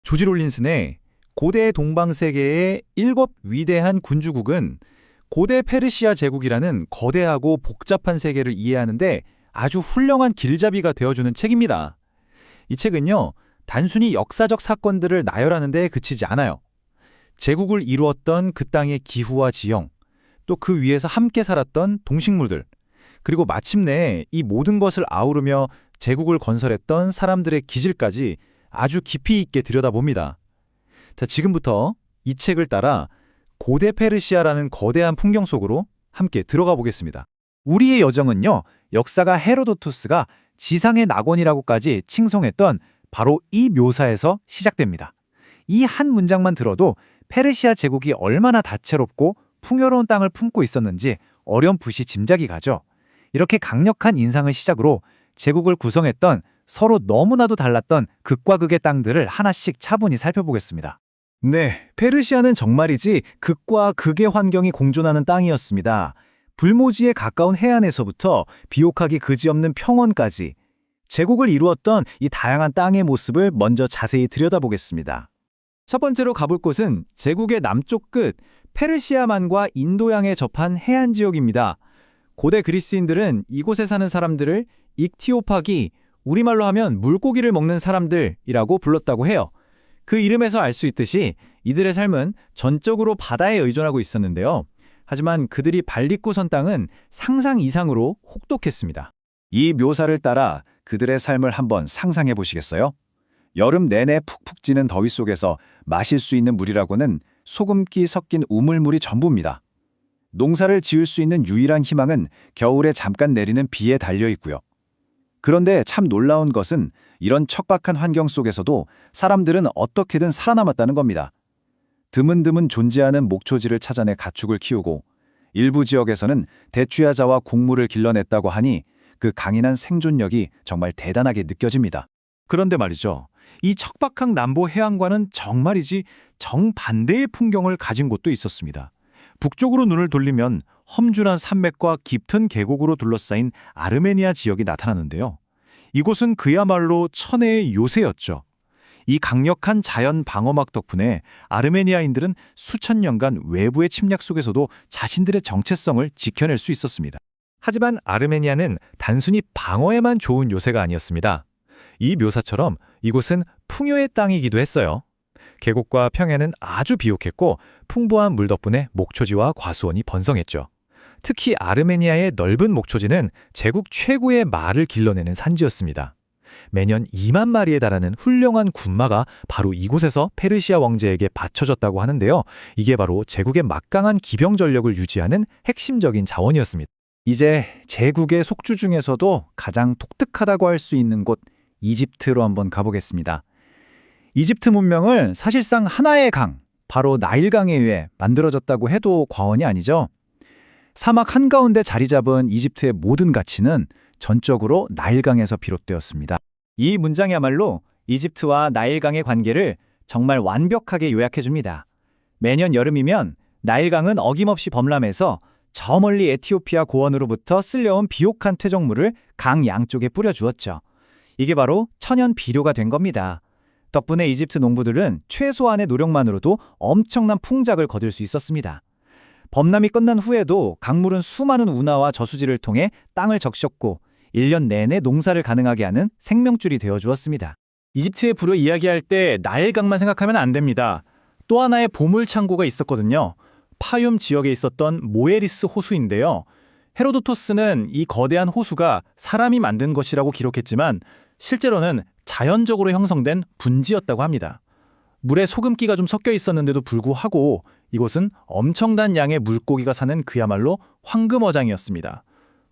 조지 롤린슨의 고대 동방세계의 7 위대한 군주국은 고대 페르시아 제국이라는 거대하고 복잡한 세계를 이해하는데 아주 훌륭한 길잡이가 되어주는 책입니다. 이 책은요, 단순히 역사적 사건들을 나열하는 데 그치지 않아요. 제국을 이루었던 그 땅의 기후와 지형, 또 그 위에서 함께 살았던 동식물들, 그리고 마침내 이 모든 것을 아우르며 제국을 건설했던 사람들의 기질까지 아주 깊이 있게 들여다봅니다. 자, 지금부터 이 책을 따라 고대 페르시아라는 거대한 풍경 속으로 함께 들어가 보겠습니다. 우리의 여정은요, 역사가 헤로도토스가 지상의 낙원이라고까지 칭송했던 바로 이 묘사에서 시작됩니다. 이 한 문장만 들어도 페르시아 제국이 얼마나 다채롭고 풍요로운 땅을 품고 있었는지 어렴풋이 짐작이 가죠. 이렇게 강력한 인상을 시작으로 제국을 구성했던 서로 너무나도 달랐던 극과 극의 땅들을 하나씩 차분히 살펴보겠습니다. 네, 페르시아는 정말이지 극과 극의 환경이 공존하는 땅이었습니다. 불모지에 가까운 해안에서부터 비옥하기 그지없는 평원까지 제국을 이루었던 이 다양한 땅의 모습을 먼저 자세히 들여다보겠습니다. 첫 번째로 가볼 곳은 제국의 남쪽 끝 페르시아만과 인도양에 접한 해안 지역입니다. 고대 그리스인들은 이곳에 사는 사람들을 익티오파기, 우리말로 하면 물고기를 먹는 사람들이라고 불렀다고 해요. 그 이름에서 알 수 있듯이 이들의 삶은 전적으로 바다에 의존하고 있었는데요. 하지만 그들이 발딛고 선 땅은 상상 이상으로 혹독했습니다. 이 묘사를 따라 그들의 삶을 한번 상상해 보시겠어요? 여름 내내 푹푹 찌는 더위 속에서 마실 수 있는 물이라고는 소금기 섞인 우물물이 전부입니다. 농사를 지을 수 있는 유일한 희망은 겨울에 잠깐 내리는 비에 달려 있고요. 그런데 참 놀라운 것은 이런 척박한 환경 속에서도 사람들은 어떻게든 살아남았다는 겁니다. 드문드문 존재하는 목초지를 찾아내 가축을 키우고 일부 지역에서는 대추야자와 곡물을 길러냈다고 하니 그 강인한 생존력이 정말 대단하게 느껴집니다. 그런데 말이죠. 이 척박한 남부 해안과는 정말이지 정반대의 풍경을 가진 곳도 있었습니다. 북쪽으로 눈을 돌리면 험준한 산맥과 깊은 계곡으로 둘러싸인 아르메니아 지역이 나타나는데요. 이곳은 그야말로 천혜의 요새였죠. 이 강력한 자연 방어막 덕분에 아르메니아인들은 수천 년간 외부의 침략 속에서도 자신들의 정체성을 지켜낼 수 있었습니다. 하지만 아르메니아는 단순히 방어에만 좋은 요새가 아니었습니다. 이 묘사처럼 이곳은 풍요의 땅이기도 했어요. 계곡과 평야는 아주 비옥했고 풍부한 물 덕분에 목초지와 과수원이 번성했죠. 특히 아르메니아의 넓은 목초지는 제국 최고의 말을 길러내는 산지였습니다. 매년 2만 마리에 달하는 훌륭한 군마가 바로 이곳에서 페르시아 왕제에게 바쳐졌다고 하는데요. 이게 바로 제국의 막강한 기병 전력을 유지하는 핵심적인 자원이었습니다. 이제 제국의 속주 중에서도 가장 독특하다고 할 수 있는 곳 이집트로 한번 가보겠습니다. 이집트 문명을 사실상 하나의 강, 바로 나일강에 의해 만들어졌다고 해도 과언이 아니죠. 사막 한가운데 자리 잡은 이집트의 모든 가치는 전적으로 나일강에서 비롯되었습니다. 이 문장이야말로 이집트와 나일강의 관계를 정말 완벽하게 요약해줍니다. 매년 여름이면 나일강은 어김없이 범람해서 저 멀리 에티오피아 고원으로부터 쓸려온 비옥한 퇴적물을 강 양쪽에 뿌려주었죠. 이게 바로 천연 비료가 된 겁니다. 덕분에 이집트 농부들은 최소한의 노력만으로도 엄청난 풍작을 거둘 수 있었습니다. 범람이 끝난 후에도 강물은 수많은 운하와 저수지를 통해 땅을 적셨고 1년 내내 농사를 가능하게 하는 생명줄이 되어주었습니다. 이집트의 부를 이야기할 때 나일강만 생각하면 안 됩니다. 또 하나의 보물창고가 있었거든요. 파얰 지역에 있었던 모에리스 호수인데요. 헤로도토스는 이 거대한 호수가 사람이 만든 것이라고 기록했지만 실제로는 자연적으로 형성된 분지였다고 합니다. 물에 소금기가 좀 섞여 있었는데도 불구하고 이곳은 엄청난 양의 물고기가 사는 그야말로 황금어장이었습니다.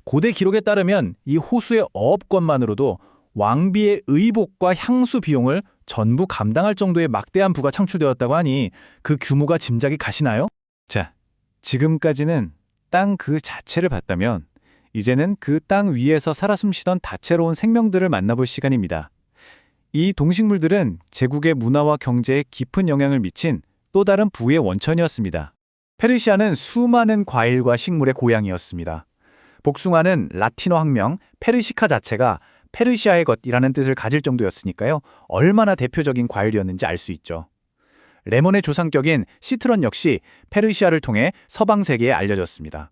고대 기록에 따르면 이 호수의 어업권만으로도 왕비의 의복과 향수 비용을 전부 감당할 정도의 막대한 부가 창출되었다고 하니 그 규모가 짐작이 가시나요? 자, 지금까지는 땅 그 자체를 봤다면 이제는 그 땅 위에서 살아 숨쉬던 다채로운 생명들을 만나볼 시간입니다. 이 동식물들은 제국의 문화와 경제에 깊은 영향을 미친 또 다른 부의 원천이었습니다. 페르시아는 수많은 과일과 식물의 고향이었습니다. 복숭아는 라틴어 학명 페르시카 자체가 페르시아의 것이라는 뜻을 가질 정도였으니까요. 얼마나 대표적인 과일이었는지 알 수 있죠. 레몬의 조상격인 시트런 역시 페르시아를 통해 서방 세계에 알려졌습니다.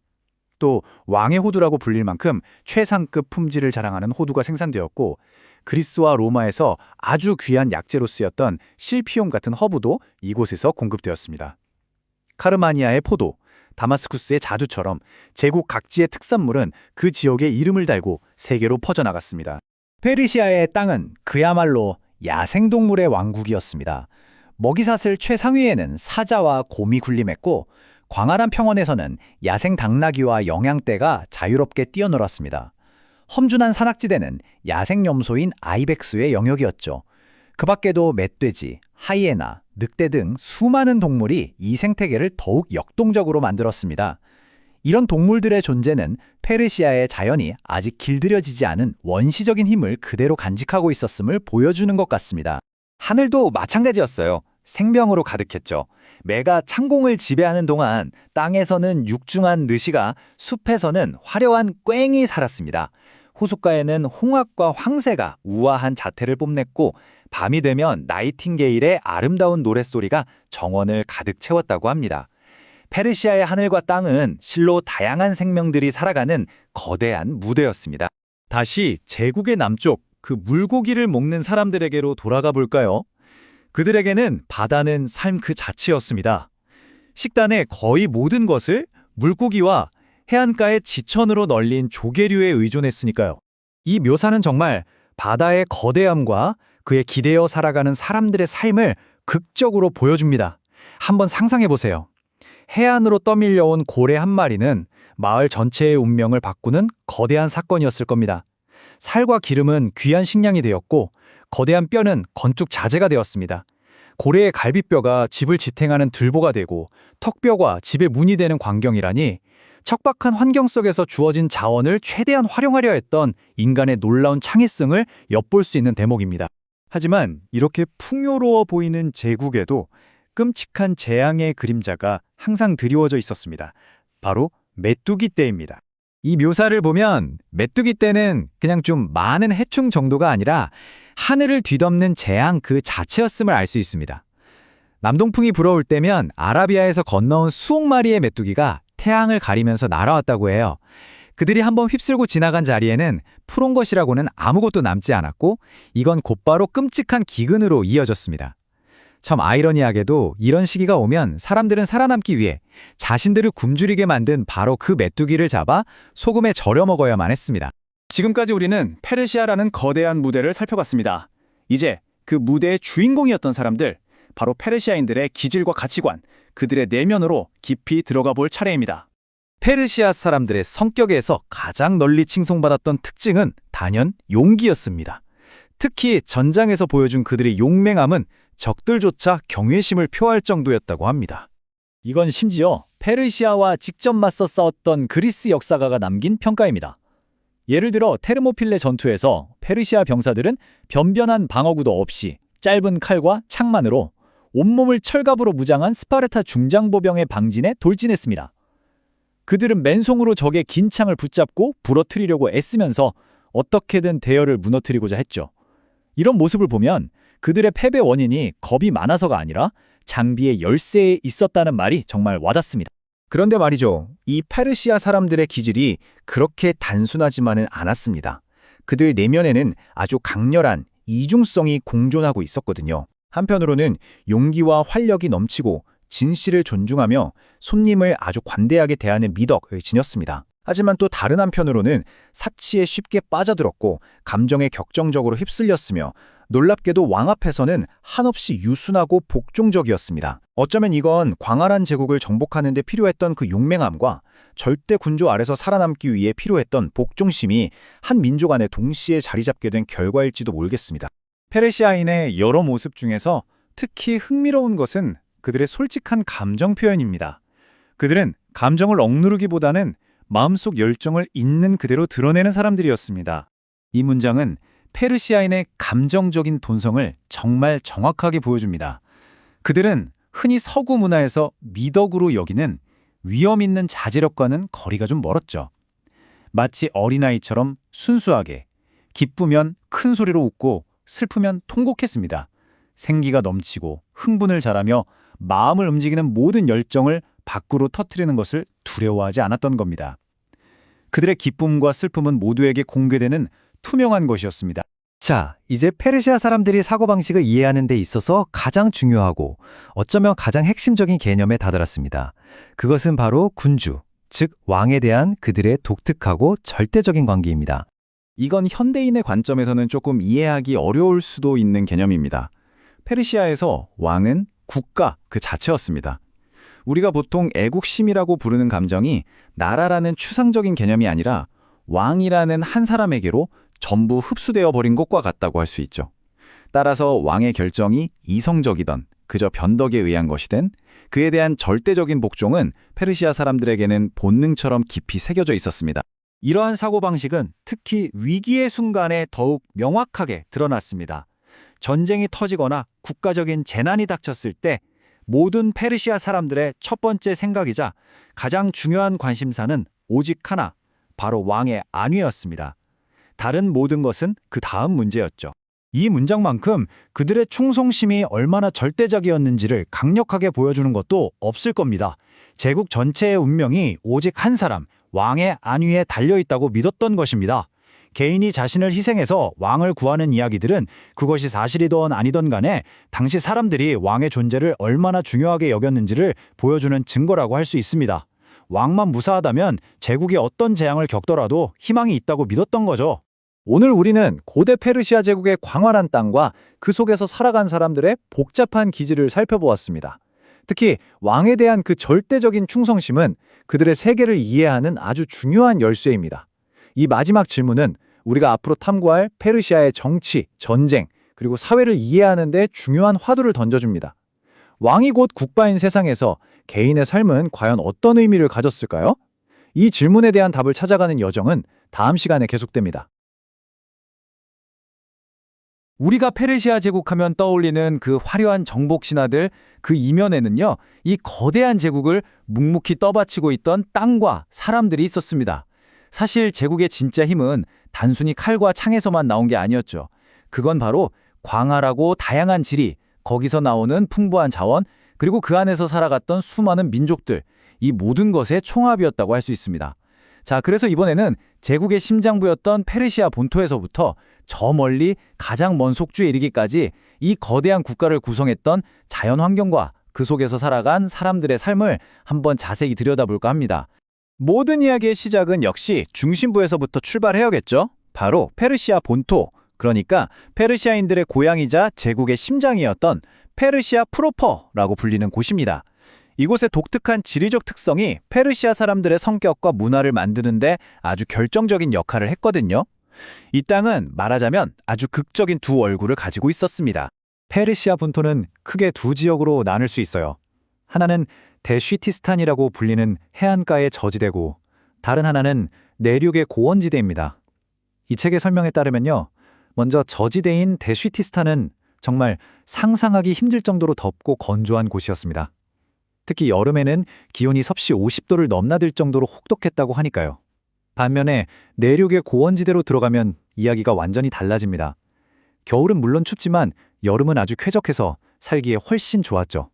또 왕의 호두라고 불릴 만큼 최상급 품질을 자랑하는 호두가 생산되었고, 그리스와 로마에서 아주 귀한 약재로 쓰였던 실피움 같은 허브도 이곳에서 공급되었습니다. 카르마니아의 포도, 다마스쿠스의 자두처럼 제국 각지의 특산물은 그 지역의 이름을 달고 세계로 퍼져나갔습니다. 페르시아의 땅은 그야말로 야생동물의 왕국이었습니다. 먹이사슬 최상위에는 사자와 곰이 군림했고, 광활한 평원에서는 야생 당나귀와 영양떼가 자유롭게 뛰어놀았습니다. 험준한 산악지대는 야생 염소인 아이벡스의 영역이었죠. 그 밖에도 멧돼지, 하이에나, 늑대 등 수많은 동물이 이 생태계를 더욱 역동적으로 만들었습니다. 이런 동물들의 존재는 페르시아의 자연이 아직 길들여지지 않은 원시적인 힘을 그대로 간직하고 있었음을 보여주는 것 같습니다. 하늘도 마찬가지였어요. 생명으로 가득했죠. 매가 창공을 지배하는 동안 땅에서는 육중한 느시가, 숲에서는 화려한 꽹이 살았습니다. 호숫가에는 홍학과 황새가 우아한 자태를 뽐냈고, 밤이 되면 나이팅게일의 아름다운 노랫소리가 정원을 가득 채웠다고 합니다. 페르시아의 하늘과 땅은 실로 다양한 생명들이 살아가는 거대한 무대였습니다. 다시 제국의 남쪽, 그 물고기를 먹는 사람들에게로 돌아가 볼까요? 그들에게는 바다는 삶 그 자체였습니다. 식단의 거의 모든 것을 물고기와 해안가의 지천으로 널린 조개류에 의존했으니까요. 이 묘사는 정말 바다의 거대함과 그에 기대어 살아가는 사람들의 삶을 극적으로 보여줍니다. 한번 상상해 보세요. 해안으로 떠밀려온 고래 한 마리는 마을 전체의 운명을 바꾸는 거대한 사건이었을 겁니다. 살과 기름은 귀한 식량이 되었고, 거대한 뼈는 건축 자재가 되었습니다. 고래의 갈비뼈가 집을 지탱하는 들보가 되고, 턱뼈가 집의 문이 되는 광경이라니, 척박한 환경 속에서 주어진 자원을 최대한 활용하려 했던 인간의 놀라운 창의성을 엿볼 수 있는 대목입니다. 하지만 이렇게 풍요로워 보이는 제국에도 끔찍한 재앙의 그림자가 항상 드리워져 있었습니다. 바로 메뚜기 떼입니다. 이 묘사를 보면 메뚜기 떼는 그냥 좀 많은 해충 정도가 아니라 하늘을 뒤덮는 재앙 그 자체였음을 알 수 있습니다. 남동풍이 불어올 때면 아라비아에서 건너온 수억 마리의 메뚜기가 태양을 가리면서 날아왔다고 해요. 그들이 한번 휩쓸고 지나간 자리에는 푸른 것이라고는 아무것도 남지 않았고, 이건 곧바로 끔찍한 기근으로 이어졌습니다. 참 아이러니하게도 이런 시기가 오면 사람들은 살아남기 위해 자신들을 굶주리게 만든 바로 그 메뚜기를 잡아 소금에 절여 먹어야만 했습니다. 지금까지 우리는 페르시아라는 거대한 무대를 살펴봤습니다. 이제 그 무대의 주인공이었던 사람들, 바로 페르시아인들의 기질과 가치관, 그들의 내면으로 깊이 들어가 볼 차례입니다. 페르시아 사람들의 성격에서 가장 널리 칭송받았던 특징은 단연 용기였습니다. 특히 전장에서 보여준 그들의 용맹함은 적들조차 경외심을 표할 정도였다고 합니다. 이건 심지어 페르시아와 직접 맞서 싸웠던 그리스 역사가가 남긴 평가입니다. 예를 들어 테르모필레 전투에서 페르시아 병사들은 변변한 방어구도 없이 짧은 칼과 창만으로 온몸을 철갑으로 무장한 스파르타 중장보병의 방진에 돌진했습니다. 그들은 맨손으로 적의 긴 창을 붙잡고 부러뜨리려고 애쓰면서 어떻게든 대열을 무너뜨리고자 했죠. 이런 모습을 보면 그들의 패배 원인이 겁이 많아서가 아니라 장비의 열세에 있었다는 말이 정말 와닿습니다. 그런데 말이죠. 이 페르시아 사람들의 기질이 그렇게 단순하지만은 않았습니다. 그들 내면에는 아주 강렬한 이중성이 공존하고 있었거든요. 한편으로는 용기와 활력이 넘치고 진실을 존중하며 손님을 아주 관대하게 대하는 미덕을 지녔습니다. 하지만 또 다른 한편으로는 사치에 쉽게 빠져들었고 감정에 격정적으로 휩쓸렸으며 놀랍게도 왕 앞에서는 한없이 유순하고 복종적이었습니다. 어쩌면 이건 광활한 제국을 정복하는 데 필요했던 그 용맹함과 절대 군조 아래서 살아남기 위해 필요했던 복종심이 한 민족 안에 동시에 자리 잡게 된 결과일지도 모르겠습니다. 페르시아인의 여러 모습 중에서 특히 흥미로운 것은 그들의 솔직한 감정 표현입니다. 그들은 감정을 억누르기보다는 마음속 열정을 있는 그대로 드러내는 사람들이었습니다. 이 문장은 페르시아인의 감정적인 본성을 정말 정확하게 보여줍니다. 그들은 흔히 서구 문화에서 미덕으로 여기는 위험 있는 자제력과는 거리가 좀 멀었죠. 마치 어린아이처럼 순수하게, 기쁘면 큰 소리로 웃고 슬프면 통곡했습니다. 생기가 넘치고 흥분을 잘하며 마음을 움직이는 모든 열정을 밖으로 터뜨리는 것을 두려워하지 않았던 겁니다. 그들의 기쁨과 슬픔은 모두에게 공개되는 투명한 것이었습니다. 자, 이제 페르시아 사람들이 사고방식을 이해하는 데 있어서 가장 중요하고 어쩌면 가장 핵심적인 개념에 다다랐습니다. 그것은 바로 군주, 즉 왕에 대한 그들의 독특하고 절대적인 관계입니다. 이건 현대인의 관점에서는 조금 이해하기 어려울 수도 있는 개념입니다. 페르시아에서 왕은 국가 그 자체였습니다. 우리가 보통 애국심이라고 부르는 감정이 나라라는 추상적인 개념이 아니라 왕이라는 한 사람에게로 전부 흡수되어 버린 것과 같다고 할 수 있죠. 따라서 왕의 결정이 이성적이던 그저 변덕에 의한 것이든 그에 대한 절대적인 복종은 페르시아 사람들에게는 본능처럼 깊이 새겨져 있었습니다. 이러한 사고방식은 특히 위기의 순간에 더욱 명확하게 드러났습니다. 전쟁이 터지거나 국가적인 재난이 닥쳤을 때 모든 페르시아 사람들의 첫 번째 생각이자 가장 중요한 관심사는 오직 하나, 바로 왕의 안위였습니다. 다른 모든 것은 그 다음 문제였죠. 이 문장만큼 그들의 충성심이 얼마나 절대적이었는지를 강력하게 보여주는 것도 없을 겁니다. 제국 전체의 운명이 오직 한 사람, 왕의 안위에 달려있다고 믿었던 것입니다. 개인이 자신을 희생해서 왕을 구하는 이야기들은 그것이 사실이든 아니든 간에 당시 사람들이 왕의 존재를 얼마나 중요하게 여겼는지를 보여주는 증거라고 할 수 있습니다. 왕만 무사하다면 제국이 어떤 재앙을 겪더라도 희망이 있다고 믿었던 거죠. 오늘 우리는 고대 페르시아 제국의 광활한 땅과 그 속에서 살아간 사람들의 복잡한 기질을 살펴보았습니다. 특히 왕에 대한 그 절대적인 충성심은 그들의 세계를 이해하는 아주 중요한 열쇠입니다. 이 마지막 질문은 우리가 앞으로 탐구할 페르시아의 정치, 전쟁, 그리고 사회를 이해하는 데 중요한 화두를 던져줍니다. 왕이 곧 국가인 세상에서 개인의 삶은 과연 어떤 의미를 가졌을까요? 이 질문에 대한 답을 찾아가는 여정은 다음 시간에 계속됩니다. 우리가 페르시아 제국하면 떠올리는 그 화려한 정복 신하들, 그 이면에는요, 이 거대한 제국을 묵묵히 떠받치고 있던 땅과 사람들이 있었습니다. 사실 제국의 진짜 힘은 단순히 칼과 창에서만 나온 게 아니었죠. 그건 바로 광활하고 다양한 지리, 거기서 나오는 풍부한 자원, 그리고 그 안에서 살아갔던 수많은 민족들, 이 모든 것의 총합이었다고 할 수 있습니다. 자, 그래서 이번에는 제국의 심장부였던 페르시아 본토에서부터 저 멀리 가장 먼 속주에 이르기까지 이 거대한 국가를 구성했던 자연 환경과 그 속에서 살아간 사람들의 삶을 한번 자세히 들여다볼까 합니다. 모든 이야기의 시작은 역시 중심부에서부터 출발해야겠죠? 바로 페르시아 본토, 그러니까 페르시아인들의 고향이자 제국의 심장이었던 페르시아 프로퍼라고 불리는 곳입니다. 이곳의 독특한 지리적 특성이 페르시아 사람들의 성격과 문화를 만드는데 아주 결정적인 역할을 했거든요. 이 땅은 말하자면 아주 극적인 두 얼굴을 가지고 있었습니다. 페르시아 본토는 크게 두 지역으로 나눌 수 있어요. 하나는 데쉬티스탄이라고 불리는 해안가의 저지대고 다른 하나는 내륙의 고원지대입니다. 이 책의 설명에 따르면요. 먼저 저지대인 데쉬티스탄은 정말 상상하기 힘들 정도로 덥고 건조한 곳이었습니다. 특히 여름에는 기온이 섭씨 50도를 넘나들 정도로 혹독했다고 하니까요. 반면에 내륙의 고원지대로 들어가면 이야기가 완전히 달라집니다. 겨울은 물론 춥지만 여름은 아주 쾌적해서 살기에 훨씬 좋았죠.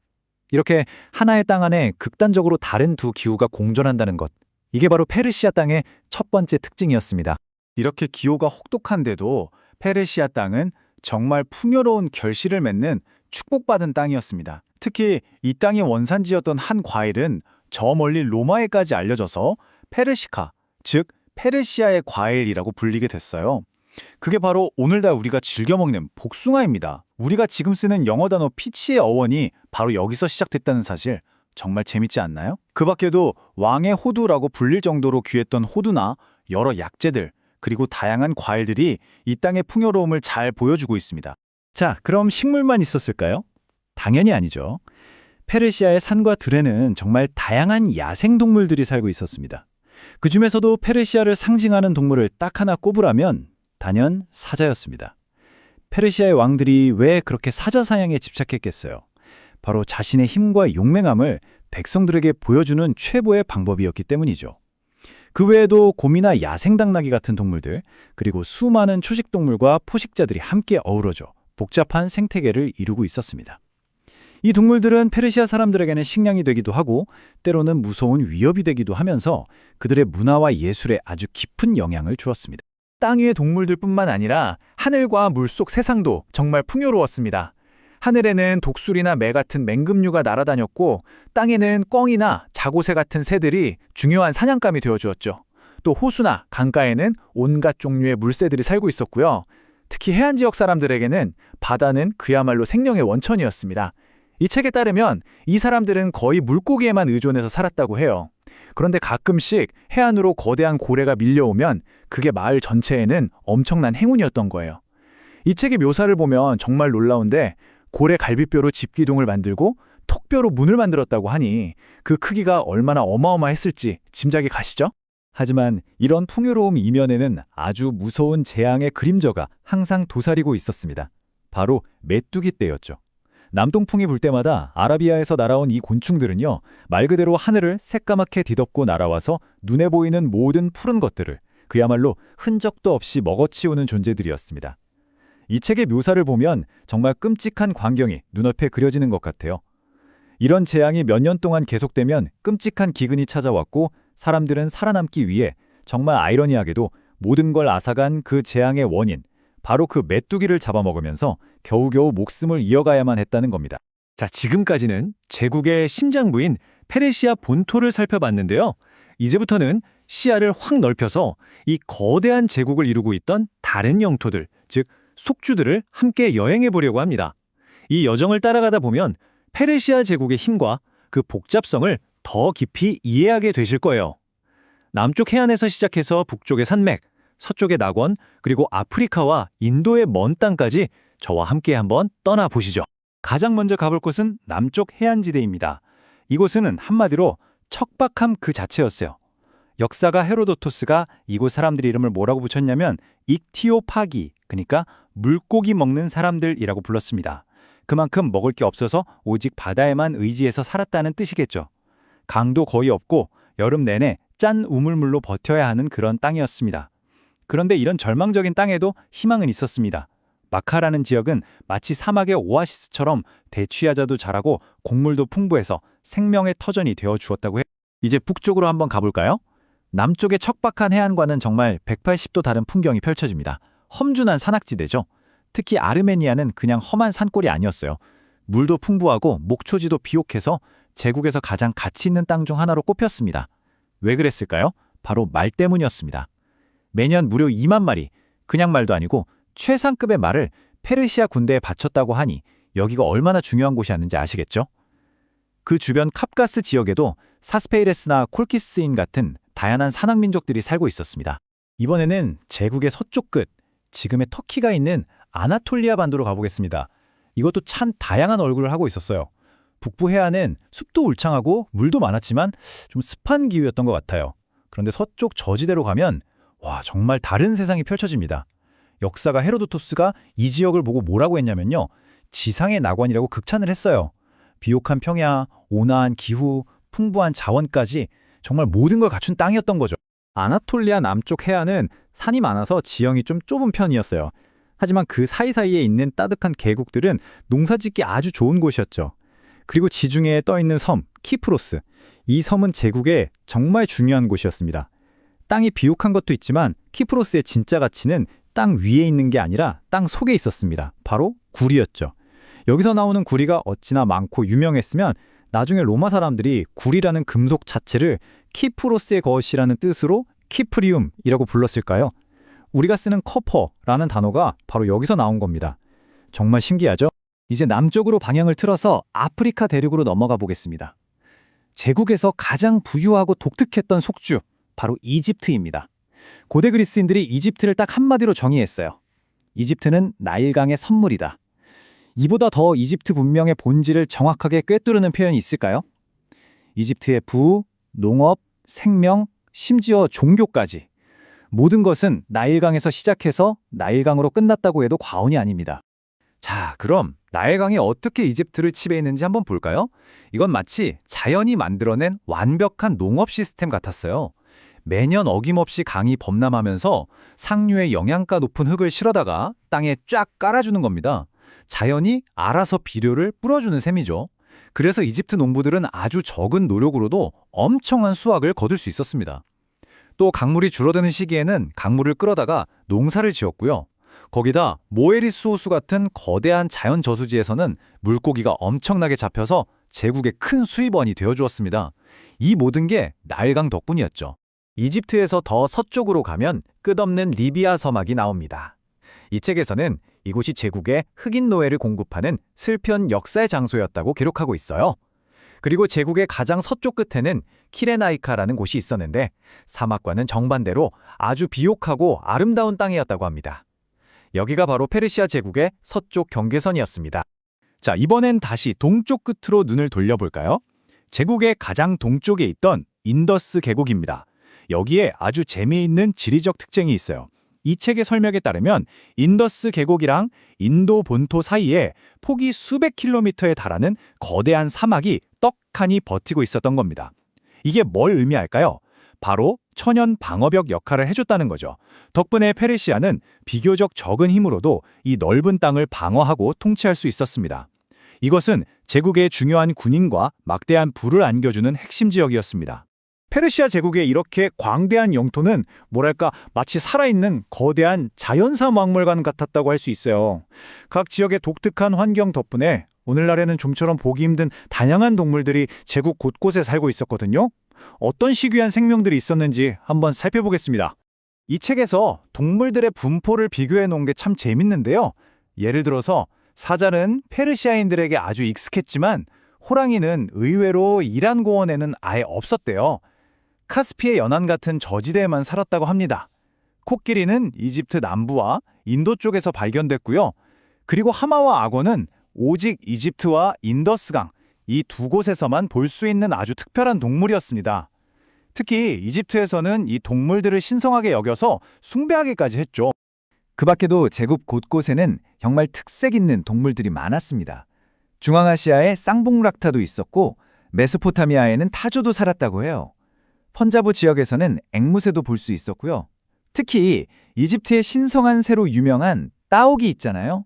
이렇게 하나의 땅 안에 극단적으로 다른 두 기후가 공존한다는 것. 이게 바로 페르시아 땅의 첫 번째 특징이었습니다. 이렇게 기후가 혹독한데도 페르시아 땅은 정말 풍요로운 결실을 맺는 축복받은 땅이었습니다. 특히 이 땅의 원산지였던 한 과일은 저 멀리 로마에까지 알려져서 페르시카, 즉 페르시아의 과일이라고 불리게 됐어요. 그게 바로 오늘날 우리가 즐겨 먹는 복숭아입니다. 우리가 지금 쓰는 영어 단어 피치의 어원이 바로 여기서 시작됐다는 사실 정말 재밌지 않나요? 그 밖에도 왕의 호두라고 불릴 정도로 귀했던 호두나 여러 약재들, 그리고 다양한 과일들이 이 땅의 풍요로움을 잘 보여주고 있습니다. 자, 그럼 식물만 있었을까요? 당연히 아니죠. 페르시아의 산과 들에는 정말 다양한 야생동물들이 살고 있었습니다. 그 중에서도 페르시아를 상징하는 동물을 딱 하나 꼽으라면 단연 사자였습니다. 페르시아의 왕들이 왜 그렇게 사자 사냥에 집착했겠어요? 바로 자신의 힘과 용맹함을 백성들에게 보여주는 최고의 방법이었기 때문이죠. 그 외에도 곰이나 야생당나귀 같은 동물들, 그리고 수많은 초식동물과 포식자들이 함께 어우러져 복잡한 생태계를 이루고 있었습니다. 이 동물들은 페르시아 사람들에게는 식량이 되기도 하고 때로는 무서운 위협이 되기도 하면서 그들의 문화와 예술에 아주 깊은 영향을 주었습니다. 땅 위의 동물들뿐만 아니라 하늘과 물속 세상도 정말 풍요로웠습니다. 하늘에는 독수리나 매 같은 맹금류가 날아다녔고 땅에는 꿩이나 자고새 같은 새들이 중요한 사냥감이 되어주었죠. 또 호수나 강가에는 온갖 종류의 물새들이 살고 있었고요. 특히 해안 지역 사람들에게는 바다는 그야말로 생명의 원천이었습니다. 이 책에 따르면 이 사람들은 거의 물고기에만 의존해서 살았다고 해요. 그런데 가끔씩 해안으로 거대한 고래가 밀려오면 그게 마을 전체에는 엄청난 행운이었던 거예요. 이 책의 묘사를 보면 정말 놀라운데 고래 갈비뼈로 집기둥을 만들고 톡뼈로 문을 만들었다고 하니 그 크기가 얼마나 어마어마했을지 짐작이 가시죠? 하지만 이런 풍요로움 이면에는 아주 무서운 재앙의 그림자가 항상 도사리고 있었습니다. 바로 메뚜기 떼였죠. 남동풍이 불 때마다 아라비아에서 날아온 이 곤충들은요, 말 그대로 하늘을 새까맣게 뒤덮고 날아와서 눈에 보이는 모든 푸른 것들을 그야말로 흔적도 없이 먹어치우는 존재들이었습니다. 이 책의 묘사를 보면 정말 끔찍한 광경이 눈앞에 그려지는 것 같아요. 이런 재앙이 몇 년 동안 계속되면 끔찍한 기근이 찾아왔고 사람들은 살아남기 위해 정말 아이러니하게도 모든 걸 앗아간 그 재앙의 원인, 바로 그 메뚜기를 잡아먹으면서 겨우겨우 목숨을 이어가야만 했다는 겁니다. 자, 지금까지는 제국의 심장부인 페르시아 본토를 살펴봤는데요. 이제부터는 시야를 확 넓혀서 이 거대한 제국을 이루고 있던 다른 영토들, 즉 속주들을 함께 여행해 보려고 합니다. 이 여정을 따라가다 보면 페르시아 제국의 힘과 그 복잡성을 더 깊이 이해하게 되실 거예요. 남쪽 해안에서 시작해서 북쪽의 산맥, 서쪽의 낙원, 그리고 아프리카와 인도의 먼 땅까지 저와 함께 한번 떠나보시죠. 가장 먼저 가볼 곳은 남쪽 해안지대입니다. 이곳은 한마디로 척박함 그 자체였어요. 역사가 헤로도토스가 이곳 사람들 이름을 뭐라고 붙였냐면 익티오파기, 그러니까 물고기 먹는 사람들이라고 불렀습니다. 그만큼 먹을 게 없어서 오직 바다에만 의지해서 살았다는 뜻이겠죠. 강도 거의 없고 여름 내내 짠 우물물로 버텨야 하는 그런 땅이었습니다. 그런데 이런 절망적인 땅에도 희망은 있었습니다. 마카라는 지역은 마치 사막의 오아시스처럼 대취하자도 잘하고 곡물도 풍부해서 생명의 터전이 되어 주었다고 해요. 이제 북쪽으로 한번 가볼까요? 남쪽의 척박한 해안과는 정말 180도 다른 풍경이 펼쳐집니다. 험준한 산악지대죠. 특히 아르메니아는 그냥 험한 산골이 아니었어요. 물도 풍부하고 목초지도 비옥해서 제국에서 가장 가치 있는 땅 중 하나로 꼽혔습니다. 왜 그랬을까요? 바로 말 때문이었습니다. 매년 무려 2만 마리, 그냥 말도 아니고 최상급의 말을 페르시아 군대에 바쳤다고 하니 여기가 얼마나 중요한 곳이었는지 아시겠죠? 그 주변 캅가스 지역에도 사스페이레스나 콜키스인 같은 다양한 산악민족들이 살고 있었습니다. 이번에는 제국의 서쪽 끝, 지금의 터키가 있는 아나톨리아 반도로 가보겠습니다. 이것도 참 다양한 얼굴을 하고 있었어요. 북부 해안은 숲도 울창하고 물도 많았지만 좀 습한 기후였던 것 같아요. 그런데 서쪽 저지대로 가면 와, 정말 다른 세상이 펼쳐집니다. 역사가 헤로도토스가 이 지역을 보고 뭐라고 했냐면요, 지상의 낙원이라고 극찬을 했어요. 비옥한 평야, 온화한 기후, 풍부한 자원까지 정말 모든 걸 갖춘 땅이었던 거죠. 아나톨리아 남쪽 해안은 산이 많아서 지형이 좀 좁은 편이었어요. 하지만 그 사이사이에 있는 따뜻한 계곡들은 농사짓기 아주 좋은 곳이었죠. 그리고 지중해에 떠있는 섬, 키프로스. 이 섬은 제국의 정말 중요한 곳이었습니다. 땅이 비옥한 것도 있지만 키프로스의 진짜 가치는 땅 위에 있는 게 아니라 땅 속에 있었습니다. 바로 구리였죠. 여기서 나오는 구리가 어찌나 많고 유명했으면 나중에 로마 사람들이 구리라는 금속 자체를 키프로스의 것이라는 뜻으로 키프리움이라고 불렀을까요? 우리가 쓰는 커퍼라는 단어가 바로 여기서 나온 겁니다. 정말 신기하죠? 이제 남쪽으로 방향을 틀어서 아프리카 대륙으로 넘어가 보겠습니다. 제국에서 가장 부유하고 독특했던 속주, 바로 이집트입니다. 고대 그리스인들이 이집트를 딱 한마디로 정의했어요. 이집트는 나일강의 선물이다. 이보다 더 이집트 문명의 본질을 정확하게 꿰뚫는 표현이 있을까요? 이집트의 부, 농업, 생명, 심지어 종교까지 모든 것은 나일강에서 시작해서 나일강으로 끝났다고 해도 과언이 아닙니다. 자, 그럼 나일강이 어떻게 이집트를 지배했는지 한번 볼까요? 이건 마치 자연이 만들어낸 완벽한 농업 시스템 같았어요. 매년 어김없이 강이 범람하면서 상류의 영양가 높은 흙을 실어다가 땅에 쫙 깔아주는 겁니다. 자연이 알아서 비료를 뿌려주는 셈이죠. 그래서 이집트 농부들은 아주 적은 노력으로도 엄청난 수확을 거둘 수 있었습니다. 또 강물이 줄어드는 시기에는 강물을 끌어다가 농사를 지었고요. 거기다 모에리스 호수 같은 거대한 자연 저수지에서는 물고기가 엄청나게 잡혀서 제국의 큰 수입원이 되어주었습니다. 이 모든 게 나일강 덕분이었죠. 이집트에서 더 서쪽으로 가면 끝없는 리비아 서막이 나옵니다. 이 책에서는 이곳이 제국의 흑인 노예를 공급하는 슬픈 역사의 장소였다고 기록하고 있어요. 그리고 제국의 가장 서쪽 끝에는 키레나이카라는 곳이 있었는데 사막과는 정반대로 아주 비옥하고 아름다운 땅이었다고 합니다. 여기가 바로 페르시아 제국의 서쪽 경계선이었습니다. 자, 이번엔 다시 동쪽 끝으로 눈을 돌려볼까요? 제국의 가장 동쪽에 있던 인더스 계곡입니다. 여기에 아주 재미있는 지리적 특징이 있어요. 이 책의 설명에 따르면 인더스 계곡이랑 인도 본토 사이에 폭이 수백 킬로미터에 달하는 거대한 사막이 떡하니 버티고 있었던 겁니다. 이게 뭘 의미할까요? 바로 천연 방어벽 역할을 해줬다는 거죠. 덕분에 페르시아는 비교적 적은 힘으로도 이 넓은 땅을 방어하고 통치할 수 있었습니다. 이것은 제국의 중요한 군인과 막대한 부를 안겨주는 핵심 지역이었습니다. 페르시아 제국의 이렇게 광대한 영토는 뭐랄까 마치 살아있는 거대한 자연사 박물관 같았다고 할 수 있어요. 각 지역의 독특한 환경 덕분에 오늘날에는 좀처럼 보기 힘든 다양한 동물들이 제국 곳곳에 살고 있었거든요. 어떤 희귀한 생명들이 있었는지 한번 살펴보겠습니다. 이 책에서 동물들의 분포를 비교해 놓은 게 참 재밌는데요. 예를 들어서 사자는 페르시아인들에게 아주 익숙했지만 호랑이는 의외로 이란 고원에는 아예 없었대요. 카스피의 연안 같은 저지대에만 살았다고 합니다. 코끼리는 이집트 남부와 인도 쪽에서 발견됐고요. 그리고 하마와 악어는 오직 이집트와 인더스강, 이 두 곳에서만 볼 수 있는 아주 특별한 동물이었습니다. 특히 이집트에서는 이 동물들을 신성하게 여겨서 숭배하기까지 했죠. 그 밖에도 제국 곳곳에는 정말 특색 있는 동물들이 많았습니다. 중앙아시아에 쌍봉락타도 있었고 메소포타미아에는 타조도 살았다고 해요. 펀자브 지역에서는 앵무새도 볼 수 있었고요. 특히 이집트의 신성한 새로 유명한 따오기 있잖아요.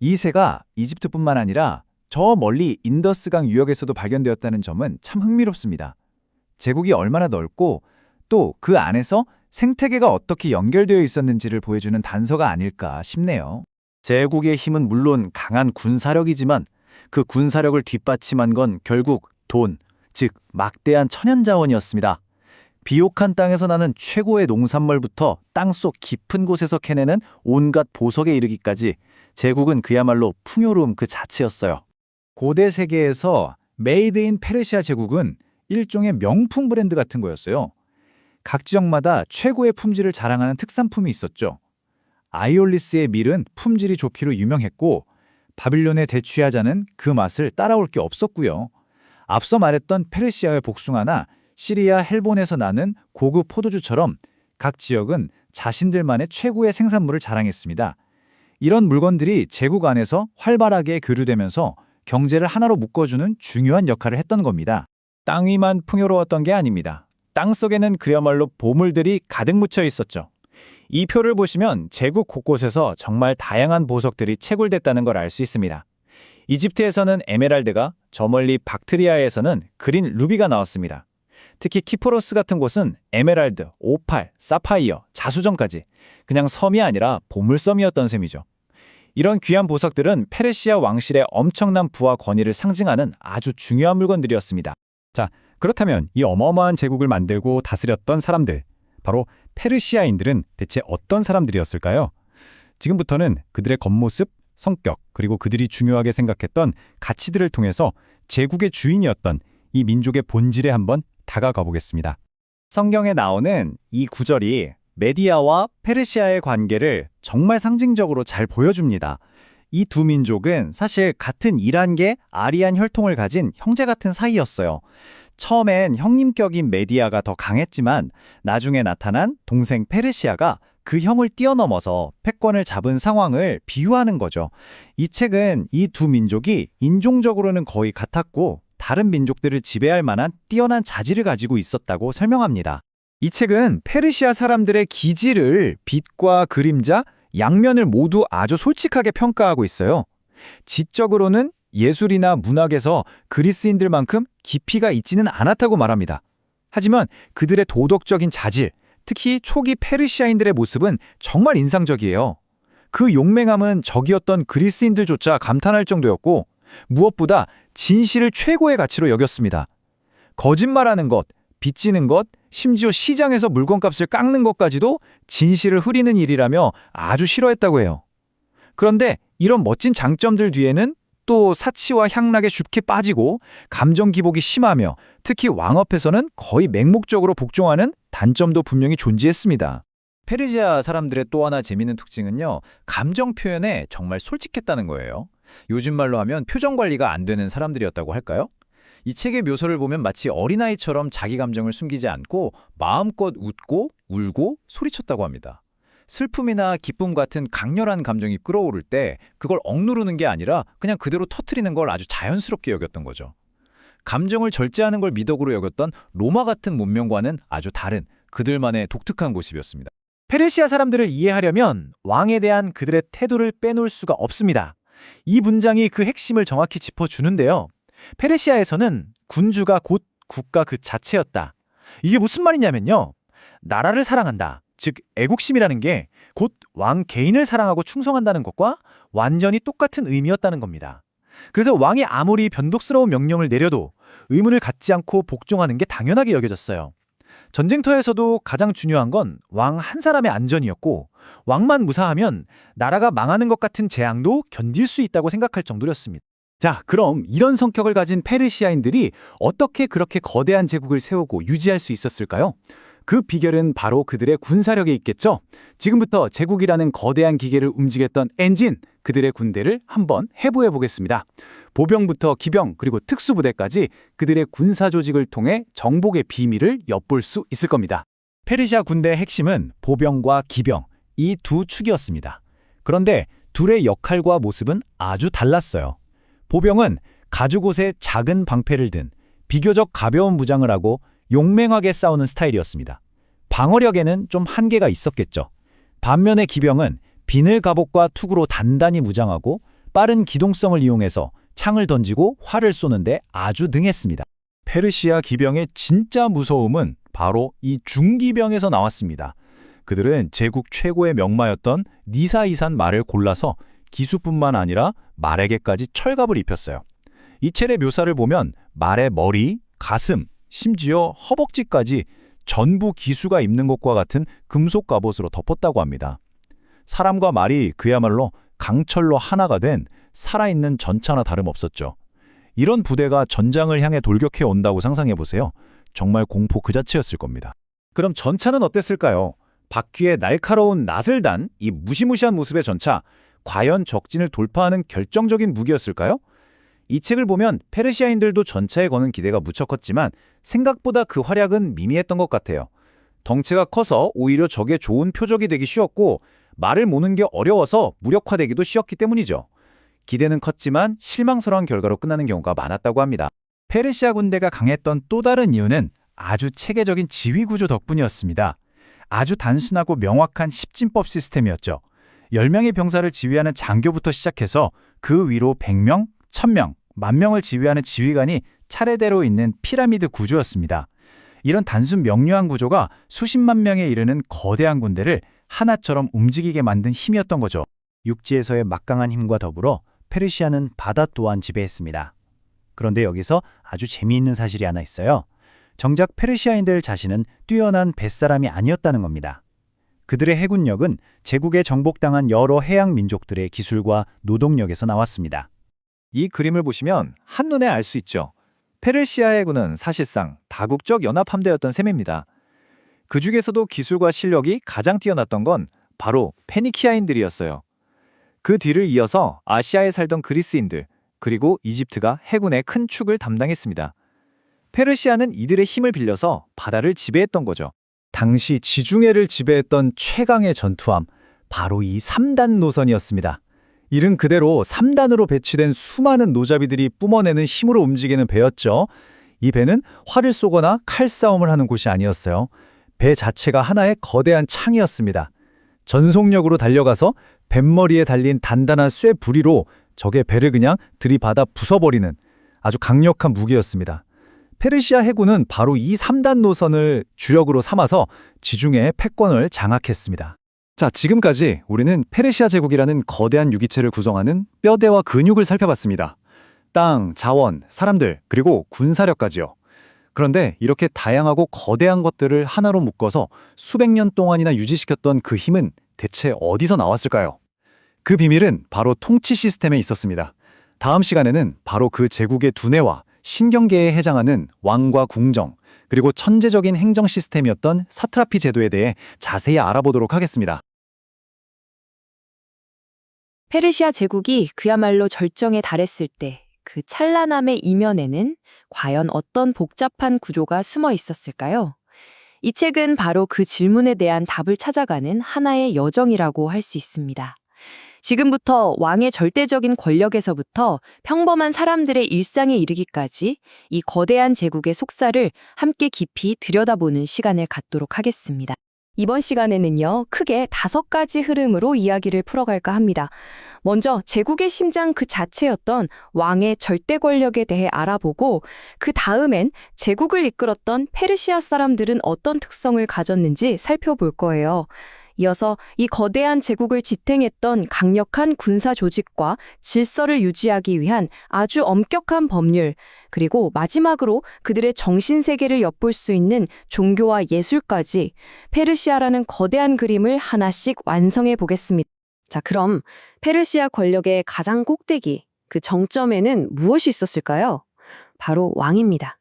이 새가 이집트뿐만 아니라 저 멀리 인더스강 유역에서도 발견되었다는 점은 참 흥미롭습니다. 제국이 얼마나 넓고 또 그 안에서 생태계가 어떻게 연결되어 있었는지를 보여주는 단서가 아닐까 싶네요. 제국의 힘은 물론 강한 군사력이지만 그 군사력을 뒷받침한 건 결국 돈, 즉 막대한 천연자원이었습니다. 비옥한 땅에서 나는 최고의 농산물부터 땅속 깊은 곳에서 캐내는 온갖 보석에 이르기까지 제국은 그야말로 풍요로움 그 자체였어요. 고대 세계에서 메이드 인 페르시아 제국은 일종의 명품 브랜드 같은 거였어요. 각 지역마다 최고의 품질을 자랑하는 특산품이 있었죠. 아이올리스의 밀은 품질이 좋기로 유명했고 바빌론의 대취하자는 그 맛을 따라올 게 없었고요. 앞서 말했던 페르시아의 복숭아나 시리아 헬본에서 나는 고급 포도주처럼 각 지역은 자신들만의 최고의 생산물을 자랑했습니다. 이런 물건들이 제국 안에서 활발하게 교류되면서 경제를 하나로 묶어주는 중요한 역할을 했던 겁니다. 땅 위만 풍요로웠던 게 아닙니다. 땅 속에는 그야말로 보물들이 가득 묻혀 있었죠. 이 표를 보시면 제국 곳곳에서 정말 다양한 보석들이 채굴됐다는 걸 알 수 있습니다. 이집트에서는 에메랄드가, 저 멀리 박트리아에서는 그린 루비가 나왔습니다. 특히 키프로스 같은 곳은 에메랄드, 오팔, 사파이어, 자수정까지 그냥 섬이 아니라 보물섬이었던 셈이죠. 이런 귀한 보석들은 페르시아 왕실의 엄청난 부와 권위를 상징하는 아주 중요한 물건들이었습니다. 자, 그렇다면 이 어마어마한 제국을 만들고 다스렸던 사람들, 바로 페르시아인들은 대체 어떤 사람들이었을까요? 지금부터는 그들의 겉모습, 성격, 그리고 그들이 중요하게 생각했던 가치들을 통해서 제국의 주인이었던 이 민족의 본질에 한번 다가가 보겠습니다. 성경에 나오는 이 구절이 메디아와 페르시아의 관계를 정말 상징적으로 잘 보여줍니다. 이 두 민족은 사실 같은 이란계 아리안 혈통을 가진 형제 같은 사이였어요. 처음엔 형님격인 메디아가 더 강했지만 나중에 나타난 동생 페르시아가 그 형을 뛰어넘어서 패권을 잡은 상황을 비유하는 거죠. 이 책은 이 두 민족이 인종적으로는 거의 같았고 다른 민족들을 지배할 만한 뛰어난 자질을 가지고 있었다고 설명합니다. 이 책은 페르시아 사람들의 기질을 빛과 그림자, 양면을 모두 아주 솔직하게 평가하고 있어요. 지적으로는 예술이나 문학에서 그리스인들만큼 깊이가 있지는 않았다고 말합니다. 하지만 그들의 도덕적인 자질, 특히 초기 페르시아인들의 모습은 정말 인상적이에요. 그 용맹함은 적이었던 그리스인들조차 감탄할 정도였고 무엇보다 진실을 최고의 가치로 여겼습니다. 거짓말하는 것, 빚지는 것, 심지어 시장에서 물건값을 깎는 것까지도 진실을 흐리는 일이라며 아주 싫어했다고 해요. 그런데 이런 멋진 장점들 뒤에는 또 사치와 향락에 쉽게 빠지고 감정 기복이 심하며 특히 왕 앞에서는 거의 맹목적으로 복종하는 단점도 분명히 존재했습니다. 페르시아 사람들의 또 하나 재미있는 특징은요, 감정 표현에 정말 솔직했다는 거예요. 요즘 말로 하면 표정 관리가 안 되는 사람들이었다고 할까요? 이 책의 묘사를 보면 마치 어린아이처럼 자기 감정을 숨기지 않고 마음껏 웃고 울고 소리쳤다고 합니다. 슬픔이나 기쁨 같은 강렬한 감정이 끌어오를 때 그걸 억누르는 게 아니라 그냥 그대로 터뜨리는 걸 아주 자연스럽게 여겼던 거죠. 감정을 절제하는 걸 미덕으로 여겼던 로마 같은 문명과는 아주 다른 그들만의 독특한 모습이었습니다. 페르시아 사람들을 이해하려면 왕에 대한 그들의 태도를 빼놓을 수가 없습니다. 이 문장이 그 핵심을 정확히 짚어주는데요. 페르시아에서는 군주가 곧 국가 그 자체였다. 이게 무슨 말이냐면요. 나라를 사랑한다. 즉 애국심이라는 게 곧 왕 개인을 사랑하고 충성한다는 것과 완전히 똑같은 의미였다는 겁니다. 그래서 왕이 아무리 변덕스러운 명령을 내려도 의문을 갖지 않고 복종하는 게 당연하게 여겨졌어요. 전쟁터에서도 가장 중요한 건 왕 한 사람의 안전이었고 왕만 무사하면 나라가 망하는 것 같은 재앙도 견딜 수 있다고 생각할 정도였습니다. 자, 그럼 이런 성격을 가진 페르시아인들이 어떻게 그렇게 거대한 제국을 세우고 유지할 수 있었을까요? 그 비결은 바로 그들의 군사력에 있겠죠. 지금부터 제국이라는 거대한 기계를 움직였던 엔진, 그들의 군대를 한번 해부해 보겠습니다. 보병부터 기병 그리고 특수부대까지 그들의 군사 조직을 통해 정복의 비밀을 엿볼 수 있을 겁니다. 페르시아 군대의 핵심은 보병과 기병, 이 두 축이었습니다. 그런데 둘의 역할과 모습은 아주 달랐어요. 보병은 가죽옷에 작은 방패를 든 비교적 가벼운 무장을 하고 용맹하게 싸우는 스타일이었습니다. 방어력에는 좀 한계가 있었겠죠. 반면에 기병은 비늘 갑옷과 투구로 단단히 무장하고 빠른 기동성을 이용해서 창을 던지고 활을 쏘는데 아주 능했습니다. 페르시아 기병의 진짜 무서움은 바로 이 중기병에서 나왔습니다. 그들은 제국 최고의 명마였던 니사이산 말을 골라서 기수뿐만 아니라 말에게까지 철갑을 입혔어요. 이 첼의 묘사를 보면 말의 머리, 가슴, 심지어 허벅지까지 전부 기수가 입는 것과 같은 금속 갑옷으로 덮었다고 합니다. 사람과 말이 그야말로 강철로 하나가 된 살아있는 전차나 다름없었죠. 이런 부대가 전장을 향해 돌격해 온다고 상상해보세요. 정말 공포 그 자체였을 겁니다. 그럼 전차는 어땠을까요? 바퀴에 날카로운 낫을 단 이 무시무시한 모습의 전차, 과연 적진을 돌파하는 결정적인 무기였을까요? 이 책을 보면 페르시아인들도 전차에 거는 기대가 무척 컸지만 생각보다 그 활약은 미미했던 것 같아요. 덩치가 커서 오히려 적의 좋은 표적이 되기 쉬웠고 말을 모는 게 어려워서 무력화되기도 쉬웠기 때문이죠. 기대는 컸지만 실망스러운 결과로 끝나는 경우가 많았다고 합니다. 페르시아 군대가 강했던 또 다른 이유는 아주 체계적인 지휘 구조 덕분이었습니다. 아주 단순하고 명확한 십진법 시스템이었죠. 10명의 병사를 지휘하는 장교부터 시작해서 그 위로 100명, 1000명, 10,000명을 지휘하는 지휘관이 차례대로 있는 피라미드 구조였습니다. 이런 단순 명료한 구조가 수십만 명에 이르는 거대한 군대를 하나처럼 움직이게 만든 힘이었던 거죠. 육지에서의 막강한 힘과 더불어 페르시아는 바다 또한 지배했습니다. 그런데 여기서 아주 재미있는 사실이 하나 있어요. 정작 페르시아인들 자신은 뛰어난 뱃사람이 아니었다는 겁니다. 그들의 해군력은 제국에 정복당한 여러 해양 민족들의 기술과 노동력에서 나왔습니다. 이 그림을 보시면 한눈에 알 수 있죠. 페르시아 해군은 사실상 다국적 연합함대였던 셈입니다. 그 중에서도 기술과 실력이 가장 뛰어났던 건 바로 페니키아인들이었어요. 그 뒤를 이어서 아시아에 살던 그리스인들, 그리고 이집트가 해군의 큰 축을 담당했습니다. 페르시아는 이들의 힘을 빌려서 바다를 지배했던 거죠. 당시 지중해를 지배했던 최강의 전투함, 바로 이 3단 노선이었습니다. 이른 그대로 3단으로 배치된 수많은 노잡이들이 뿜어내는 힘으로 움직이는 배였죠. 이 배는 활을 쏘거나 칼싸움을 하는 곳이 아니었어요. 배 자체가 하나의 거대한 창이었습니다. 전속력으로 달려가서 뱃머리에 달린 단단한 쇠 부리로 적의 배를 그냥 들이받아 부숴버리는 아주 강력한 무기였습니다. 페르시아 해군은 바로 이 3단 노선을 주력으로 삼아서 지중해의 패권을 장악했습니다. 자, 지금까지 우리는 페르시아 제국이라는 거대한 유기체를 구성하는 뼈대와 근육을 살펴봤습니다. 땅, 자원, 사람들, 그리고 군사력까지요. 그런데 이렇게 다양하고 거대한 것들을 하나로 묶어서 수백 년 동안이나 유지시켰던 그 힘은 대체 어디서 나왔을까요? 그 비밀은 바로 통치 시스템에 있었습니다. 다음 시간에는 바로 그 제국의 두뇌와 신경계에 해당하는 왕과 궁정, 그리고 천재적인 행정 시스템이었던 사트라피 제도에 대해 자세히 알아보도록 하겠습니다. 페르시아 제국이 그야말로 절정에 달했을 때 그 찬란함의 이면에는 과연 어떤 복잡한 구조가 숨어 있었을까요? 이 책은 바로 그 질문에 대한 답을 찾아가는 하나의 여정이라고 할 수 있습니다. 지금부터 왕의 절대적인 권력에서부터 평범한 사람들의 일상에 이르기까지 이 거대한 제국의 속살을 함께 깊이 들여다보는 시간을 갖도록 하겠습니다. 이번 시간에는요, 크게 5가지 흐름으로 이야기를 풀어갈까 합니다. 먼저 제국의 심장 그 자체였던 왕의 절대 권력에 대해 알아보고, 그 다음엔 제국을 이끌었던 페르시아 사람들은 어떤 특성을 가졌는지 살펴볼 거예요. 이어서 이 거대한 제국을 지탱했던 강력한 군사 조직과 질서를 유지하기 위한 아주 엄격한 법률, 그리고 마지막으로 그들의 정신세계를 엿볼 수 있는 종교와 예술까지 페르시아라는 거대한 그림을 하나씩 완성해 보겠습니다. 자, 그럼 페르시아 권력의 가장 꼭대기, 그 정점에는 무엇이 있었을까요? 바로 왕입니다.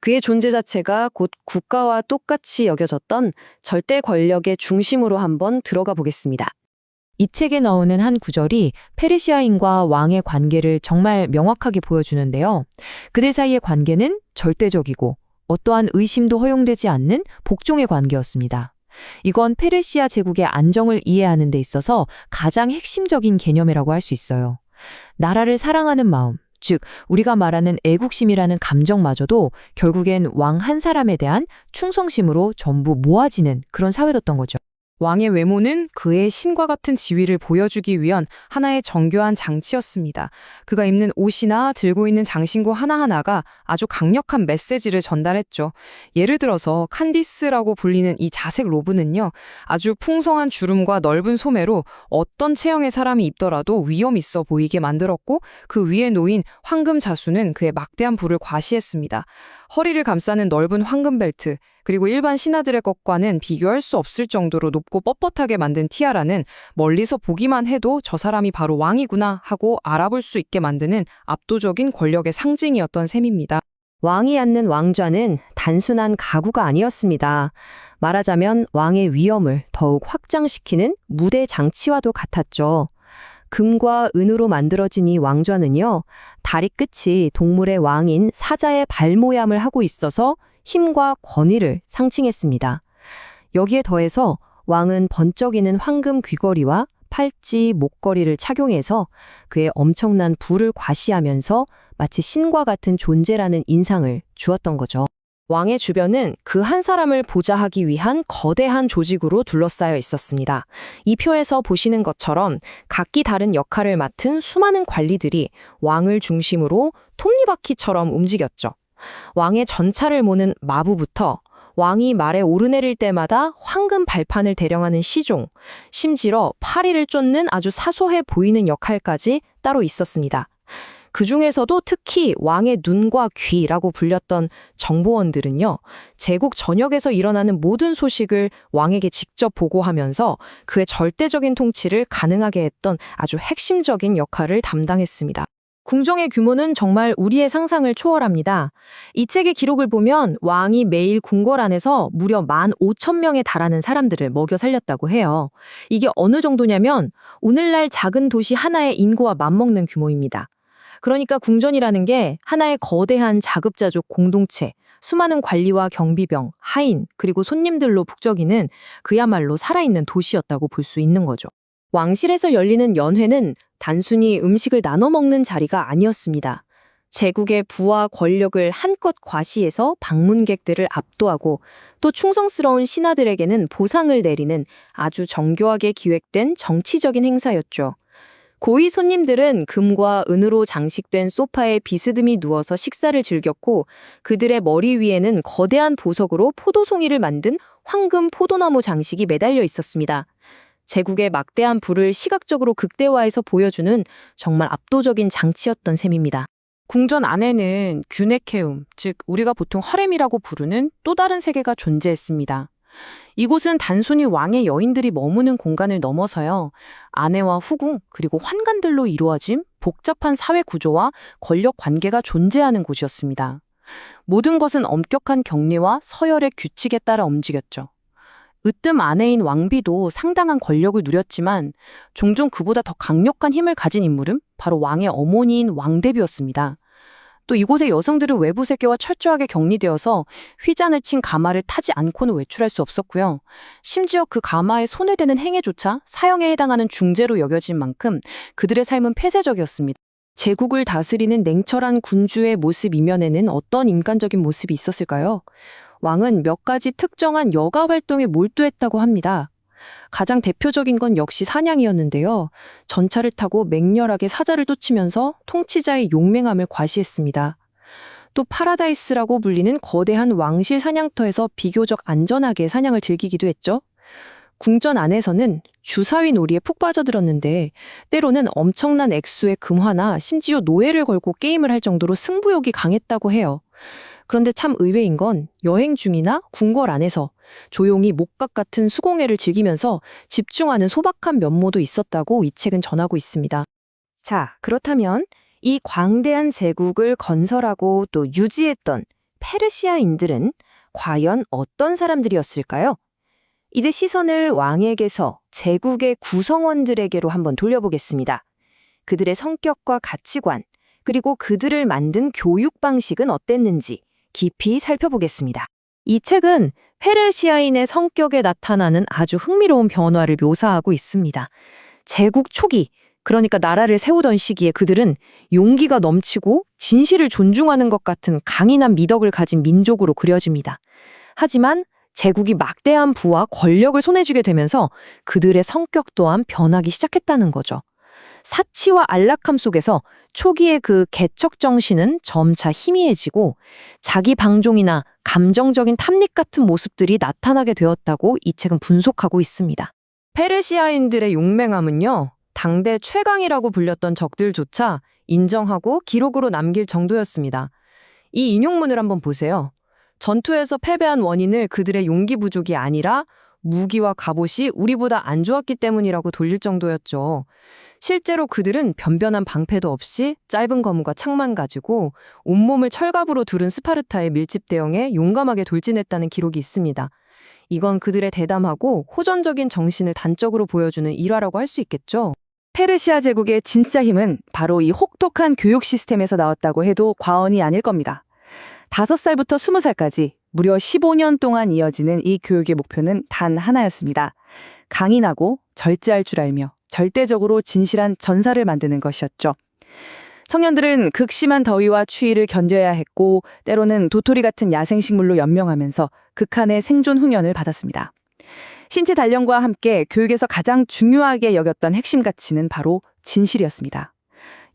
그의 존재 자체가 곧 국가와 똑같이 여겨졌던 절대 권력의 중심으로 한번 들어가 보겠습니다. 이 책에 나오는 한 구절이 페르시아인과 왕의 관계를 정말 명확하게 보여주는데요. 그들 사이의 관계는 절대적이고 어떠한 의심도 허용되지 않는 복종의 관계였습니다. 이건 페르시아 제국의 안정을 이해하는 데 있어서 가장 핵심적인 개념이라고 할 수 있어요. 나라를 사랑하는 마음, 즉 우리가 말하는 애국심이라는 감정마저도 결국엔 왕 한 사람에 대한 충성심으로 전부 모아지는 그런 사회였던 거죠. 왕의 외모는 그의 신과 같은 지위를 보여주기 위한 하나의 정교한 장치였습니다. 그가 입는 옷이나 들고 있는 장신구 하나하나가 아주 강력한 메시지를 전달했죠. 예를 들어서 칸디스라고 불리는 이 자색 로브는요, 아주 풍성한 주름과 넓은 소매로 어떤 체형의 사람이 입더라도 위험 있어 보이게 만들었고, 그 위에 놓인 황금 자수는 그의 막대한 부를 과시했습니다. 허리를 감싸는 넓은 황금 벨트, 그리고 일반 신하들의 것과는 비교할 수 없을 정도로 높고 뻣뻣하게 만든 티아라는 멀리서 보기만 해도 저 사람이 바로 왕이구나 하고 알아볼 수 있게 만드는 압도적인 권력의 상징이었던 셈입니다. 왕이 앉는 왕좌는 단순한 가구가 아니었습니다. 말하자면 왕의 위엄을 더욱 확장시키는 무대 장치와도 같았죠. 금과 은으로 만들어진 이 왕좌는요, 다리 끝이 동물의 왕인 사자의 발 모양을 하고 있어서 힘과 권위를 상징했습니다. 여기에 더해서 왕은 번쩍이는 황금 귀걸이와 팔찌, 목걸이를 착용해서 그의 엄청난 부를 과시하면서 마치 신과 같은 존재라는 인상을 주었던 거죠. 왕의 주변은 그 한 사람을 보좌하기 위한 거대한 조직으로 둘러싸여 있었습니다. 이 표에서 보시는 것처럼 각기 다른 역할을 맡은 수많은 관리들이 왕을 중심으로 톱니바퀴처럼 움직였죠. 왕의 전차를 모는 마부부터 왕이 말에 오르내릴 때마다 황금 발판을 대령하는 시종, 심지어 파리를 쫓는 아주 사소해 보이는 역할까지 따로 있었습니다. 그 중에서도 특히 왕의 눈과 귀라고 불렸던 정보원들은요, 제국 전역에서 일어나는 모든 소식을 왕에게 직접 보고하면서 그의 절대적인 통치를 가능하게 했던 아주 핵심적인 역할을 담당했습니다. 궁정의 규모는 정말 우리의 상상을 초월합니다. 이 책의 기록을 보면 왕이 매일 궁궐 안에서 무려 15,000명에 달하는 사람들을 먹여 살렸다고 해요. 이게 어느 정도냐면 오늘날 작은 도시 하나의 인구와 맞먹는 규모입니다. 그러니까 궁전이라는 게 하나의 거대한 자급자족 공동체, 수많은 관리와 경비병, 하인, 그리고 손님들로 북적이는 그야말로 살아있는 도시였다고 볼 수 있는 거죠. 왕실에서 열리는 연회는 단순히 음식을 나눠 먹는 자리가 아니었습니다. 제국의 부와 권력을 한껏 과시해서 방문객들을 압도하고 또 충성스러운 신하들에게는 보상을 내리는 아주 정교하게 기획된 정치적인 행사였죠. 고위 손님들은 금과 은으로 장식된 소파에 비스듬히 누워서 식사를 즐겼고 그들의 머리 위에는 거대한 보석으로 포도송이를 만든 황금 포도나무 장식이 매달려 있었습니다. 제국의 막대한 부를 시각적으로 극대화해서 보여주는 정말 압도적인 장치였던 셈입니다. 궁전 안에는 규네케움, 즉 우리가 보통 허렘이라고 부르는 또 다른 세계가 존재했습니다. 이곳은 단순히 왕의 여인들이 머무는 공간을 넘어서요. 아내와 후궁 그리고 환관들로 이루어진 복잡한 사회 구조와 권력 관계가 존재하는 곳이었습니다. 모든 것은 엄격한 경례와 서열의 규칙에 따라 움직였죠. 으뜸 아내인 왕비도 상당한 권력을 누렸지만 종종 그보다 더 강력한 힘을 가진 인물은 바로 왕의 어머니인 왕대비였습니다. 또 이곳의 여성들은 외부 세계와 철저하게 격리되어서 휘잔을 친 가마를 타지 않고는 외출할 수 없었고요. 심지어 그 가마에 손에 대는 행위조차 사형에 해당하는 중죄로 여겨진 만큼 그들의 삶은 폐쇄적이었습니다. 제국을 다스리는 냉철한 군주의 모습 이면에는 어떤 인간적인 모습이 있었을까요? 왕은 몇 가지 특정한 여가 활동에 몰두했다고 합니다. 가장 대표적인 건 역시 사냥이었는데요. 전차를 타고 맹렬하게 사자를 쫓으면서 통치자의 용맹함을 과시했습니다. 또 파라다이스라고 불리는 거대한 왕실 사냥터에서 비교적 안전하게 사냥을 즐기기도 했죠. 궁전 안에서는 주사위 놀이에 푹 빠져들었는데 때로는 엄청난 액수의 금화나 심지어 노예를 걸고 게임을 할 정도로 승부욕이 강했다고 해요. 그런데 참 의외인 건 여행 중이나 궁궐 안에서 조용히 목각 같은 수공예를 즐기면서 집중하는 소박한 면모도 있었다고 이 책은 전하고 있습니다. 자, 그렇다면 이 광대한 제국을 건설하고 또 유지했던 페르시아인들은 과연 어떤 사람들이었을까요? 이제 시선을 왕에게서 제국의 구성원들에게로 한번 돌려보겠습니다. 그들의 성격과 가치관, 그리고 그들을 만든 교육 방식은 어땠는지 깊이 살펴보겠습니다. 이 책은 페르시아인의 성격에 나타나는 아주 흥미로운 변화를 묘사하고 있습니다. 제국 초기, 그러니까 나라를 세우던 시기에 그들은 용기가 넘치고 진실을 존중하는 것 같은 강인한 미덕을 가진 민족으로 그려집니다. 하지만 제국이 막대한 부와 권력을 손에 쥐게 되면서 그들의 성격 또한 변하기 시작했다는 거죠. 사치와 안락함 속에서 초기의 그 개척 정신은 점차 희미해지고 자기 방종이나 감정적인 탐닉 같은 모습들이 나타나게 되었다고 이 책은 분석하고 있습니다. 페르시아인들의 용맹함은요, 당대 최강이라고 불렸던 적들조차 인정하고 기록으로 남길 정도였습니다. 이 인용문을 한번 보세요. 전투에서 패배한 원인을 그들의 용기 부족이 아니라 무기와 갑옷이 우리보다 안 좋았기 때문이라고 돌릴 정도였죠. 실제로 그들은 변변한 방패도 없이 짧은 검과 창만 가지고 온몸을 철갑으로 두른 스파르타의 밀집 대형에 용감하게 돌진했다는 기록이 있습니다. 이건 그들의 대담하고 호전적인 정신을 단적으로 보여주는 일화라고 할 수 있겠죠. 페르시아 제국의 진짜 힘은 바로 이 혹독한 교육 시스템에서 나왔다고 해도 과언이 아닐 겁니다. 5살부터 20살까지 무려 15년 동안 이어지는 이 교육의 목표는 단 하나였습니다. 강인하고 절제할 줄 알며 절대적으로 진실한 전사를 만드는 것이었죠. 청년들은 극심한 더위와 추위를 견뎌야 했고 때로는 도토리 같은 야생식물로 연명하면서 극한의 생존 훈련을 받았습니다. 신체 단련과 함께 교육에서 가장 중요하게 여겼던 핵심 가치는 바로 진실이었습니다.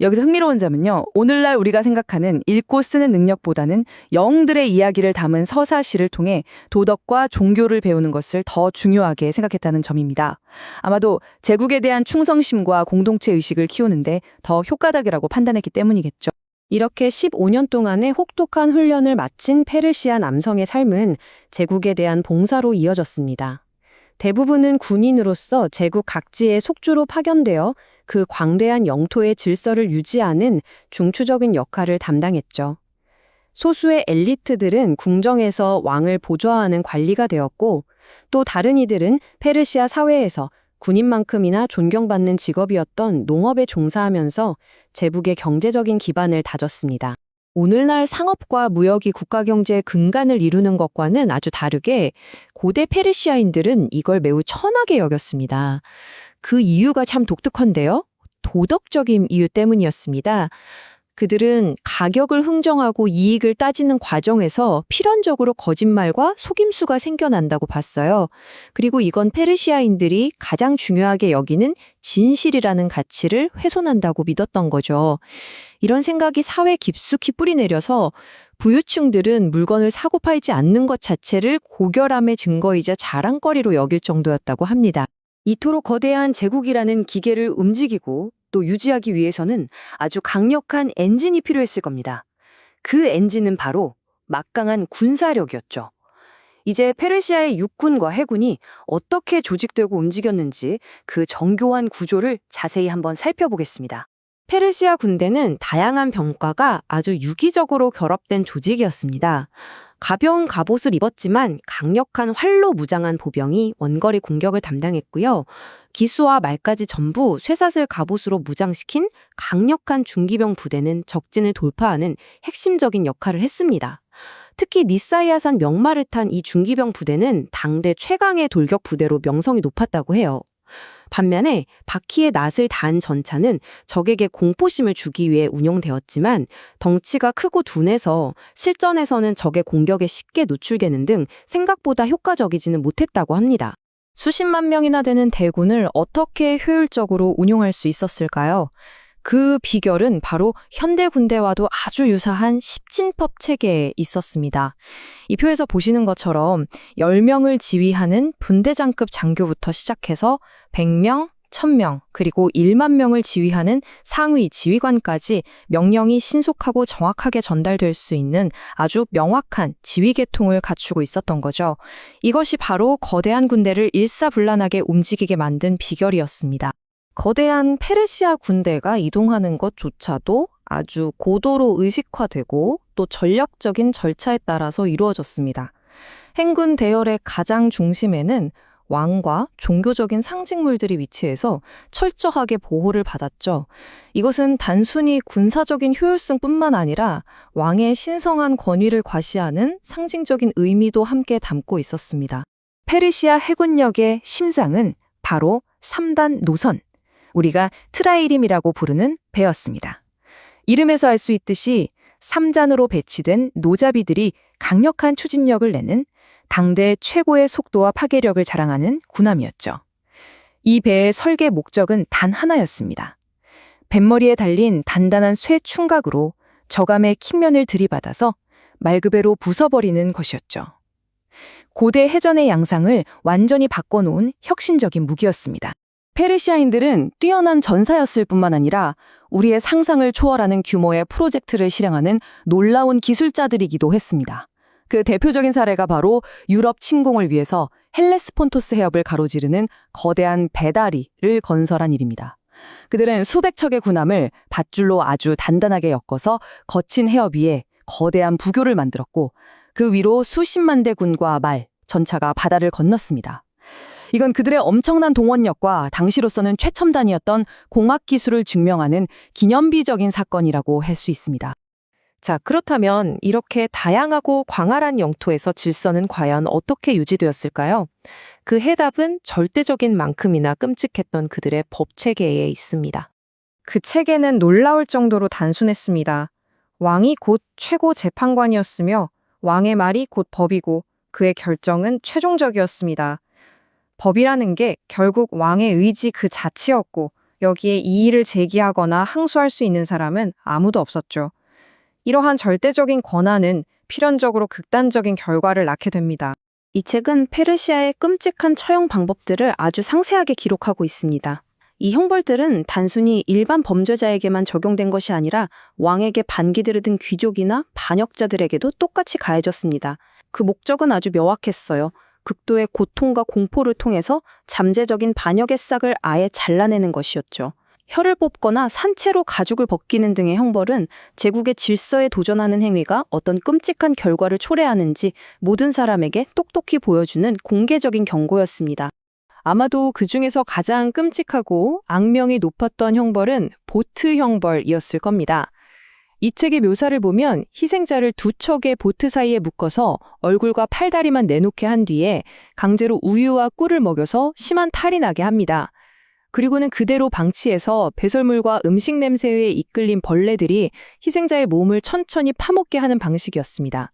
여기서 흥미로운 점은요, 오늘날 우리가 생각하는 읽고 쓰는 능력보다는 영웅들의 이야기를 담은 서사시를 통해 도덕과 종교를 배우는 것을 더 중요하게 생각했다는 점입니다. 아마도 제국에 대한 충성심과 공동체 의식을 키우는데 더 효과적이라고 판단했기 때문이겠죠. 이렇게 15년 동안의 혹독한 훈련을 마친 페르시아 남성의 삶은 제국에 대한 봉사로 이어졌습니다. 대부분은 군인으로서 제국 각지에 속주로 파견되어 그 광대한 영토의 질서를 유지하는 중추적인 역할을 담당했죠. 소수의 엘리트들은 궁정에서 왕을 보좌하는 관리가 되었고 또 다른 이들은 페르시아 사회에서 군인만큼이나 존경받는 직업이었던 농업에 종사하면서 제국의 경제적인 기반을 다졌습니다. 오늘날 상업과 무역이 국가 경제의 근간을 이루는 것과는 아주 다르게 고대 페르시아인들은 이걸 매우 천하게 여겼습니다. 그 이유가 참 독특한데요. 도덕적인 이유 때문이었습니다. 그들은 가격을 흥정하고 이익을 따지는 과정에서 필연적으로 거짓말과 속임수가 생겨난다고 봤어요. 그리고 이건 페르시아인들이 가장 중요하게 여기는 진실이라는 가치를 훼손한다고 믿었던 거죠. 이런 생각이 사회에 깊숙이 뿌리내려서 부유층들은 물건을 사고 팔지 않는 것 자체를 고결함의 증거이자 자랑거리로 여길 정도였다고 합니다. 이토록 거대한 제국이라는 기계를 움직이고 또 유지하기 위해서는 아주 강력한 엔진이 필요했을 겁니다. 그 엔진은 바로 막강한 군사력이었죠. 이제 페르시아의 육군과 해군이 어떻게 조직되고 움직였는지 그 정교한 구조를 자세히 한번 살펴보겠습니다. 페르시아 군대는 다양한 병과가 아주 유기적으로 결합된 조직이었습니다. 가벼운 갑옷을 입었지만 강력한 활로 무장한 보병이 원거리 공격을 담당했고요. 기수와 말까지 전부 쇠사슬 갑옷으로 무장시킨 강력한 중기병 부대는 적진을 돌파하는 핵심적인 역할을 했습니다. 특히 니사이아산 명마를 탄 이 중기병 부대는 당대 최강의 돌격 부대로 명성이 높았다고 해요. 반면에 바퀴에 낫을 단 전차는 적에게 공포심을 주기 위해 운용되었지만 덩치가 크고 둔해서 실전에서는 적의 공격에 쉽게 노출되는 등 생각보다 효과적이지는 못했다고 합니다. 수십만 명이나 되는 대군을 어떻게 효율적으로 운용할 수 있었을까요? 그 비결은 바로 현대 군대와도 아주 유사한 십진법 체계에 있었습니다. 이 표에서 보시는 것처럼 10명을 지휘하는 분대장급 장교부터 시작해서 100명, 1000명, 그리고 1만 명을 지휘하는 상위 지휘관까지 명령이 신속하고 정확하게 전달될 수 있는 아주 명확한 지휘 계통을 갖추고 있었던 거죠. 이것이 바로 거대한 군대를 일사불란하게 움직이게 만든 비결이었습니다. 거대한 페르시아 군대가 이동하는 것조차도 아주 고도로 의식화되고 또 전략적인 절차에 따라서 이루어졌습니다. 행군 대열의 가장 중심에는 왕과 종교적인 상징물들이 위치해서 철저하게 보호를 받았죠. 이것은 단순히 군사적인 효율성뿐만 아니라 왕의 신성한 권위를 과시하는 상징적인 의미도 함께 담고 있었습니다. 페르시아 해군력의 심장은 바로 3단 노선, 우리가 트라이림이라고 부르는 배였습니다. 이름에서 알 수 있듯이 3단으로 배치된 노자비들이 강력한 추진력을 내는 당대 최고의 속도와 파괴력을 자랑하는 군함이었죠. 이 배의 설계 목적은 단 하나였습니다. 뱃머리에 달린 단단한 쇠 충각으로 적함의 킥면을 들이받아서 말 그대로 부숴버리는 것이었죠. 고대 해전의 양상을 완전히 바꿔놓은 혁신적인 무기였습니다. 페르시아인들은 뛰어난 전사였을 뿐만 아니라 우리의 상상을 초월하는 규모의 프로젝트를 실행하는 놀라운 기술자들이기도 했습니다. 그 대표적인 사례가 바로 유럽 침공을 위해서 헬레스폰토스 해협을 가로지르는 거대한 배다리를 건설한 일입니다. 그들은 수백 척의 군함을 밧줄로 아주 단단하게 엮어서 거친 해협 위에 거대한 부교를 만들었고 그 위로 수십만 대 군과 말, 전차가 바다를 건넜습니다. 이건 그들의 엄청난 동원력과 당시로서는 최첨단이었던 공학 기술을 증명하는 기념비적인 사건이라고 할 수 있습니다. 자, 그렇다면 이렇게 다양하고 광활한 영토에서 질서는 과연 어떻게 유지되었을까요? 그 해답은 절대적인 만큼이나 끔찍했던 그들의 법 체계에 있습니다. 그 체계는 놀라울 정도로 단순했습니다. 왕이 곧 최고 재판관이었으며 왕의 말이 곧 법이고 그의 결정은 최종적이었습니다. 법이라는 게 결국 왕의 의지 그 자체였고 여기에 이의를 제기하거나 항소할 수 있는 사람은 아무도 없었죠. 이러한 절대적인 권한은 필연적으로 극단적인 결과를 낳게 됩니다. 이 책은 페르시아의 끔찍한 처형 방법들을 아주 상세하게 기록하고 있습니다. 이 형벌들은 단순히 일반 범죄자에게만 적용된 것이 아니라 왕에게 반기들을 든 귀족이나 반역자들에게도 똑같이 가해졌습니다. 그 목적은 아주 명확했어요. 극도의 고통과 공포를 통해서 잠재적인 반역의 싹을 아예 잘라내는 것이었죠. 혀를 뽑거나 산채로 가죽을 벗기는 등의 형벌은 제국의 질서에 도전하는 행위가 어떤 끔찍한 결과를 초래하는지 모든 사람에게 똑똑히 보여주는 공개적인 경고였습니다. 아마도 그 중에서 가장 끔찍하고 악명이 높았던 형벌은 보트 형벌이었을 겁니다. 이 책의 묘사를 보면 희생자를 두 척의 보트 사이에 묶어서 얼굴과 팔다리만 내놓게 한 뒤에 강제로 우유와 꿀을 먹여서 심한 탈이 나게 합니다. 그리고는 그대로 방치해서 배설물과 음식 냄새에 이끌린 벌레들이 희생자의 몸을 천천히 파먹게 하는 방식이었습니다.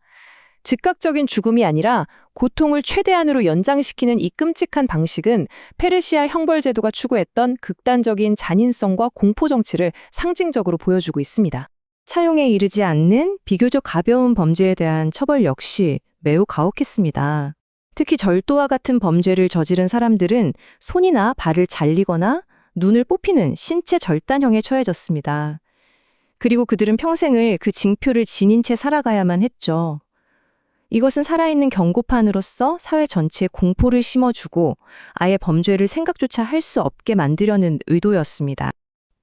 즉각적인 죽음이 아니라 고통을 최대한으로 연장시키는 이 끔찍한 방식은 페르시아 형벌제도가 추구했던 극단적인 잔인성과 공포 정치를 상징적으로 보여주고 있습니다. 차용에 이르지 않는 비교적 가벼운 범죄에 대한 처벌 역시 매우 가혹했습니다. 특히 절도와 같은 범죄를 저지른 사람들은 손이나 발을 잘리거나 눈을 뽑히는 신체 절단형에 처해졌습니다. 그리고 그들은 평생을 그 징표를 지닌 채 살아가야만 했죠. 이것은 살아있는 경고판으로서 사회 전체에 공포를 심어주고 아예 범죄를 생각조차 할 수 없게 만들려는 의도였습니다.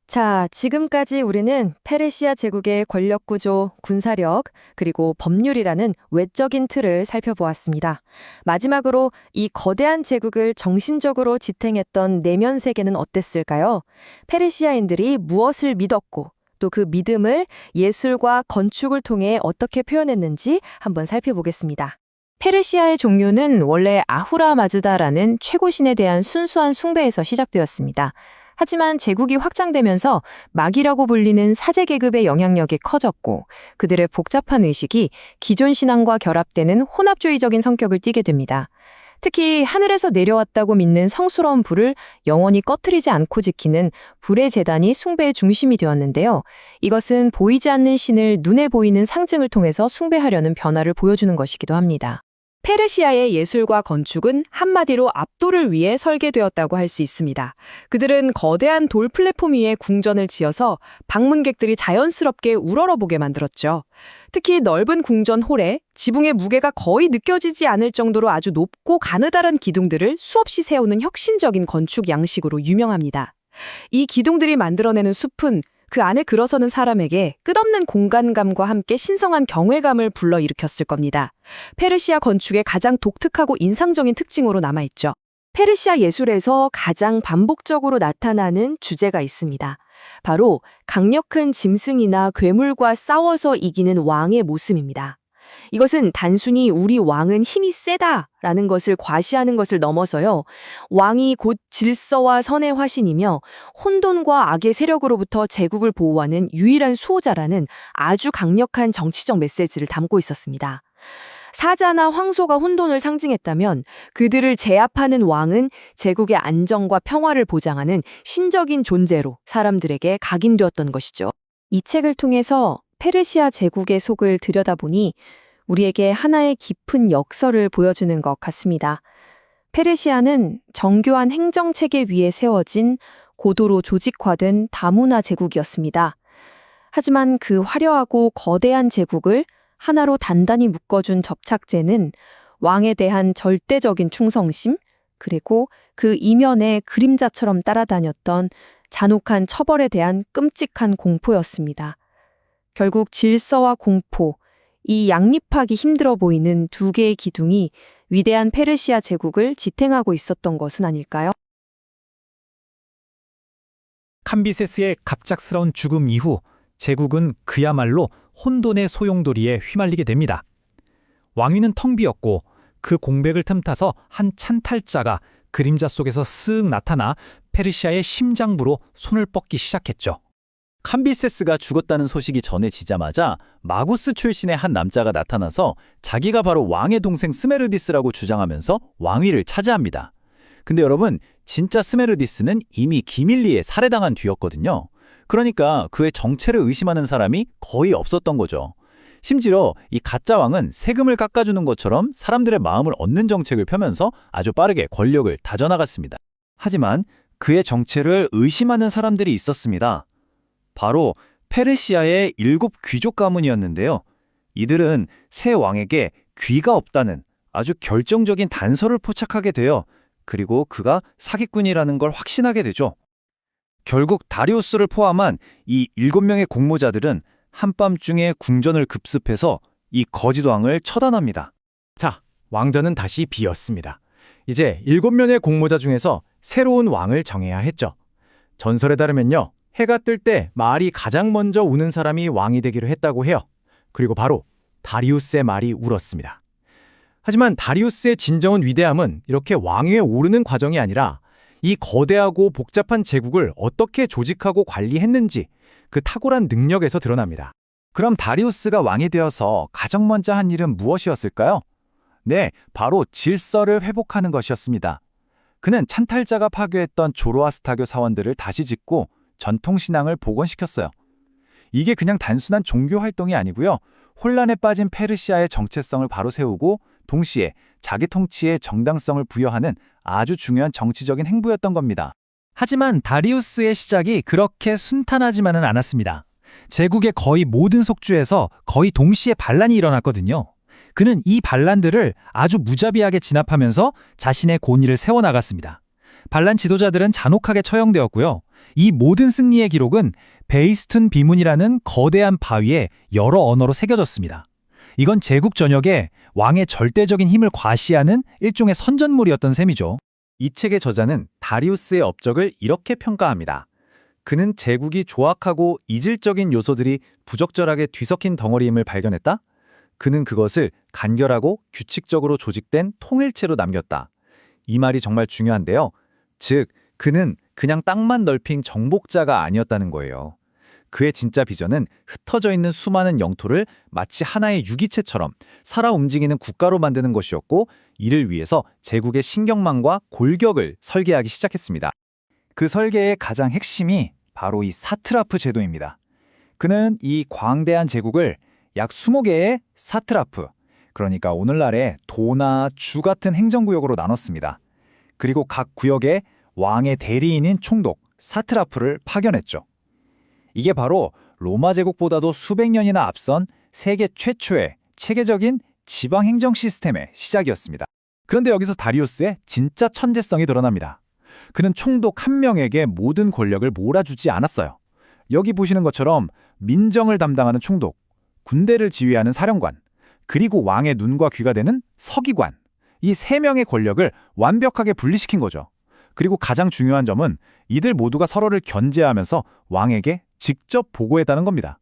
자, 지금까지 우리는 페르시아 제국의 권력 구조, 군사력, 그리고 법률이라는 외적인 틀을 살펴보았습니다. 마지막으로 이 거대한 제국을 정신적으로 지탱했던 내면 세계는 어땠을까요? 페르시아인들이 무엇을 믿었고 또 그 믿음을 예술과 건축을 통해 어떻게 표현했는지 한번 살펴보겠습니다. 페르시아의 종교는 원래 아후라 마즈다라는 최고신에 대한 순수한 숭배에서 시작되었습니다. 하지만 제국이 확장되면서 마귀라고 불리는 사제 계급의 영향력이 커졌고 그들의 복잡한 의식이 기존 신앙과 결합되는 혼합주의적인 성격을 띠게 됩니다. 특히 하늘에서 내려왔다고 믿는 성스러운 불을 영원히 꺼트리지 않고 지키는 불의 제단이 숭배의 중심이 되었는데요. 이것은 보이지 않는 신을 눈에 보이는 상징을 통해서 숭배하려는 변화를 보여주는 것이기도 합니다. 페르시아의 예술과 건축은 한마디로 압도를 위해 설계되었다고 할 수 있습니다. 그들은 거대한 돌 플랫폼 위에 궁전을 지어서 방문객들이 자연스럽게 우러러보게 만들었죠. 특히 넓은 궁전 홀에 지붕의 무게가 거의 느껴지지 않을 정도로 아주 높고 가느다란 기둥들을 수없이 세우는 혁신적인 건축 양식으로 유명합니다. 이 기둥들이 만들어내는 숲은 그 안에 들어서는 사람에게 끝없는 공간감과 함께 신성한 경외감을 불러일으켰을 겁니다. 페르시아 건축의 가장 독특하고 인상적인 특징으로 남아있죠. 페르시아 예술에서 가장 반복적으로 나타나는 주제가 있습니다. 바로 강력한 짐승이나 괴물과 싸워서 이기는 왕의 모습입니다. 이것은 단순히 우리 왕은 힘이 세다라는 것을 과시하는 것을 넘어서요. 왕이 곧 질서와 선의 화신이며 혼돈과 악의 세력으로부터 제국을 보호하는 유일한 수호자라는 아주 강력한 정치적 메시지를 담고 있었습니다. 사자나 황소가 혼돈을 상징했다면 그들을 제압하는 왕은 제국의 안정과 평화를 보장하는 신적인 존재로 사람들에게 각인되었던 것이죠. 이 책을 통해서 페르시아 제국의 속을 들여다보니 우리에게 하나의 깊은 역설을 보여주는 것 같습니다. 페르시아는 정교한 행정체계 위에 세워진 고도로 조직화된 다문화 제국이었습니다. 하지만 그 화려하고 거대한 제국을 하나로 단단히 묶어준 접착제는 왕에 대한 절대적인 충성심, 그리고 그 이면에 그림자처럼 따라다녔던 잔혹한 처벌에 대한 끔찍한 공포였습니다. 결국 질서와 공포, 이 양립하기 힘들어 보이는 두 개의 기둥이 위대한 페르시아 제국을 지탱하고 있었던 것은 아닐까요? 캄비세스의 갑작스러운 죽음 이후 제국은 그야말로 혼돈의 소용돌이에 휘말리게 됩니다. 왕위는 텅 비었고 그 공백을 틈타서 한 찬탈자가 그림자 속에서 쓱 나타나 페르시아의 심장부로 손을 뻗기 시작했죠. 캄비세스가 죽었다는 소식이 전해지자마자 마구스 출신의 한 남자가 나타나서 자기가 바로 왕의 동생 스메르디스라고 주장하면서 왕위를 차지합니다. 근데 여러분, 진짜 스메르디스는 이미 기밀리에 살해당한 뒤였거든요. 그러니까 그의 정체를 의심하는 사람이 거의 없었던 거죠. 심지어 이 가짜 왕은 세금을 깎아주는 것처럼 사람들의 마음을 얻는 정책을 펴면서 아주 빠르게 권력을 다져나갔습니다. 하지만 그의 정체를 의심하는 사람들이 있었습니다. 바로 페르시아의 7 귀족 가문이었는데요. 이들은 새 왕에게 귀가 없다는 아주 결정적인 단서를 포착하게 되어 그리고 그가 사기꾼이라는 걸 확신하게 되죠. 결국 다리우스를 포함한 이 7명의 공모자들은 한밤중에 궁전을 급습해서 이 거짓 왕을 처단합니다. 자, 왕전은 다시 비었습니다. 이제 7명의 공모자 중에서 새로운 왕을 정해야 했죠. 전설에 따르면요. 해가 뜰 때 말이 가장 먼저 우는 사람이 왕이 되기로 했다고 해요. 그리고 바로 다리우스의 말이 울었습니다. 하지만 다리우스의 진정한 위대함은 이렇게 왕위에 오르는 과정이 아니라 이 거대하고 복잡한 제국을 어떻게 조직하고 관리했는지 그 탁월한 능력에서 드러납니다. 그럼 다리우스가 왕이 되어서 가장 먼저 한 일은 무엇이었을까요? 네, 바로 질서를 회복하는 것이었습니다. 그는 찬탈자가 파괴했던 조로아스타교 사원들을 다시 짓고 전통신앙을 복원시켰어요. 이게 그냥 단순한 종교 활동이 아니고요. 혼란에 빠진 페르시아의 정체성을 바로 세우고 동시에 자기 통치에 정당성을 부여하는 아주 중요한 정치적인 행보였던 겁니다. 하지만 다리우스의 시작이 그렇게 순탄하지만은 않았습니다. 제국의 거의 모든 속주에서 거의 동시에 반란이 일어났거든요. 그는 이 반란들을 아주 무자비하게 진압하면서 자신의 권위를 세워나갔습니다. 반란 지도자들은 잔혹하게 처형되었고요. 이 모든 승리의 기록은 베이스툰 비문이라는 거대한 바위에 여러 언어로 새겨졌습니다. 이건 제국 전역에 왕의 절대적인 힘을 과시하는 일종의 선전물이었던 셈이죠. 이 책의 저자는 다리우스의 업적을 이렇게 평가합니다. 그는 제국이 조악하고 이질적인 요소들이 부적절하게 뒤섞인 덩어리임을 발견했다. 그는 그것을 간결하고 규칙적으로 조직된 통일체로 남겼다. 이 말이 정말 중요한데요. 즉, 그는 그냥 땅만 넓힌 정복자가 아니었다는 거예요. 그의 진짜 비전은 흩어져 있는 수많은 영토를 마치 하나의 유기체처럼 살아 움직이는 국가로 만드는 것이었고, 이를 위해서 제국의 신경망과 골격을 설계하기 시작했습니다. 그 설계의 가장 핵심이 바로 이 사트라프 제도입니다. 그는 이 광대한 제국을 약 20개의 사트라프, 그러니까 오늘날의 도나 주 같은 행정구역으로 나눴습니다. 그리고 각 구역에 왕의 대리인인 총독, 사트라프를 파견했죠. 이게 바로 로마 제국보다도 수백 년이나 앞선 세계 최초의 체계적인 지방 행정 시스템의 시작이었습니다. 그런데 여기서 다리우스의 진짜 천재성이 드러납니다. 그는 총독 한 명에게 모든 권력을 몰아주지 않았어요. 여기 보시는 것처럼 민정을 담당하는 총독, 군대를 지휘하는 사령관, 그리고 왕의 눈과 귀가 되는 서기관, 이 세 명의 권력을 완벽하게 분리시킨 거죠. 그리고 가장 중요한 점은 이들 모두가 서로를 견제하면서 왕에게 직접 보고했다는 겁니다.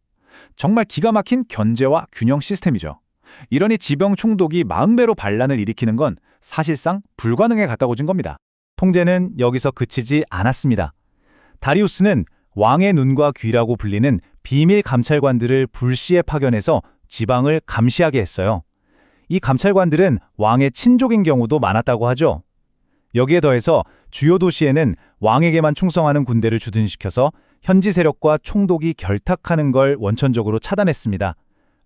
정말 기가 막힌 견제와 균형 시스템이죠. 이러니 지병 총독이 40배로 반란을 일으키는 건 사실상 불가능에 가까워진 겁니다. 통제는 여기서 그치지 않았습니다. 다리우스는 왕의 눈과 귀라고 불리는 비밀 감찰관들을 불시에 파견해서 지방을 감시하게 했어요. 이 감찰관들은 왕의 친족인 경우도 많았다고 하죠. 여기에 더해서 주요 도시에는 왕에게만 충성하는 군대를 주둔시켜서 현지 세력과 총독이 결탁하는 걸 원천적으로 차단했습니다.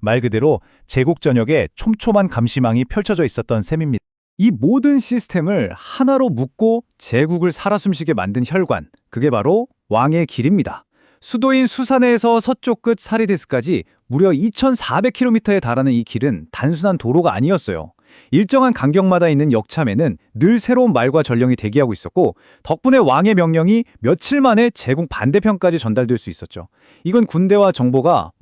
말 그대로 제국 전역에 촘촘한 감시망이 펼쳐져 있었던 셈입니다. 이 모든 시스템을 하나로 묶고 제국을 살아 숨쉬게 만든 혈관, 그게 바로 왕의 길입니다. 수도인 수사네에서 서쪽 끝 사리데스까지 무려 2,400km에 달하는 이 길은 단순한 도로가 아니었어요. 일정한 간격마다 있는 역참에는 늘 새로운 말과 전령이 대기하고 있었고, 덕분에 왕의 명령이 며칠 만에 제국 반대편까지 전달될 수 있었죠. 이건 군대와 정보가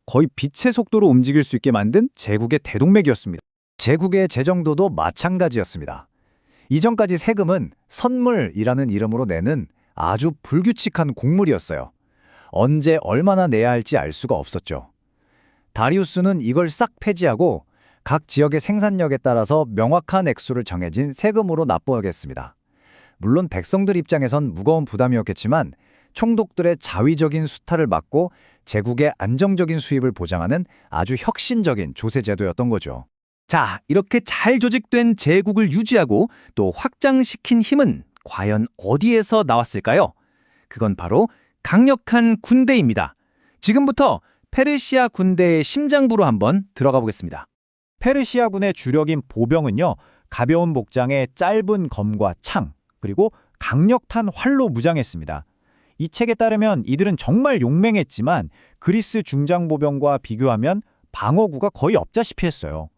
거의 빛의 속도로 움직일 수 있게 만든 제국의 대동맥이었습니다. 제국의 재정도도 마찬가지였습니다. 이전까지 세금은 선물이라는 이름으로 내는 아주 불규칙한 곡물이었어요. 언제 얼마나 내야 할지 알 수가 없었죠. 다리우스는 이걸 싹 폐지하고 각 지역의 생산력에 따라서 명확한 액수를 정해진 세금으로 납부하겠습니다. 물론 백성들 입장에선 무거운 부담이었겠지만 총독들의 자위적인 수탈을 막고 제국의 안정적인 수입을 보장하는 아주 혁신적인 조세 제도였던 거죠. 자, 이렇게 잘 조직된 제국을 유지하고 또 확장시킨 힘은 과연 어디에서 나왔을까요? 그건 바로 강력한 군대입니다. 지금부터 페르시아 군대의 심장부로 한번 들어가 보겠습니다. 페르시아군의 주력인 보병은요, 가벼운 복장에 짧은 검과 창, 그리고 강력한 활로 무장했습니다. 이 책에 따르면 이들은 정말 용맹했지만 그리스 중장보병과 비교하면 방어구가 거의 없다시피 했어요.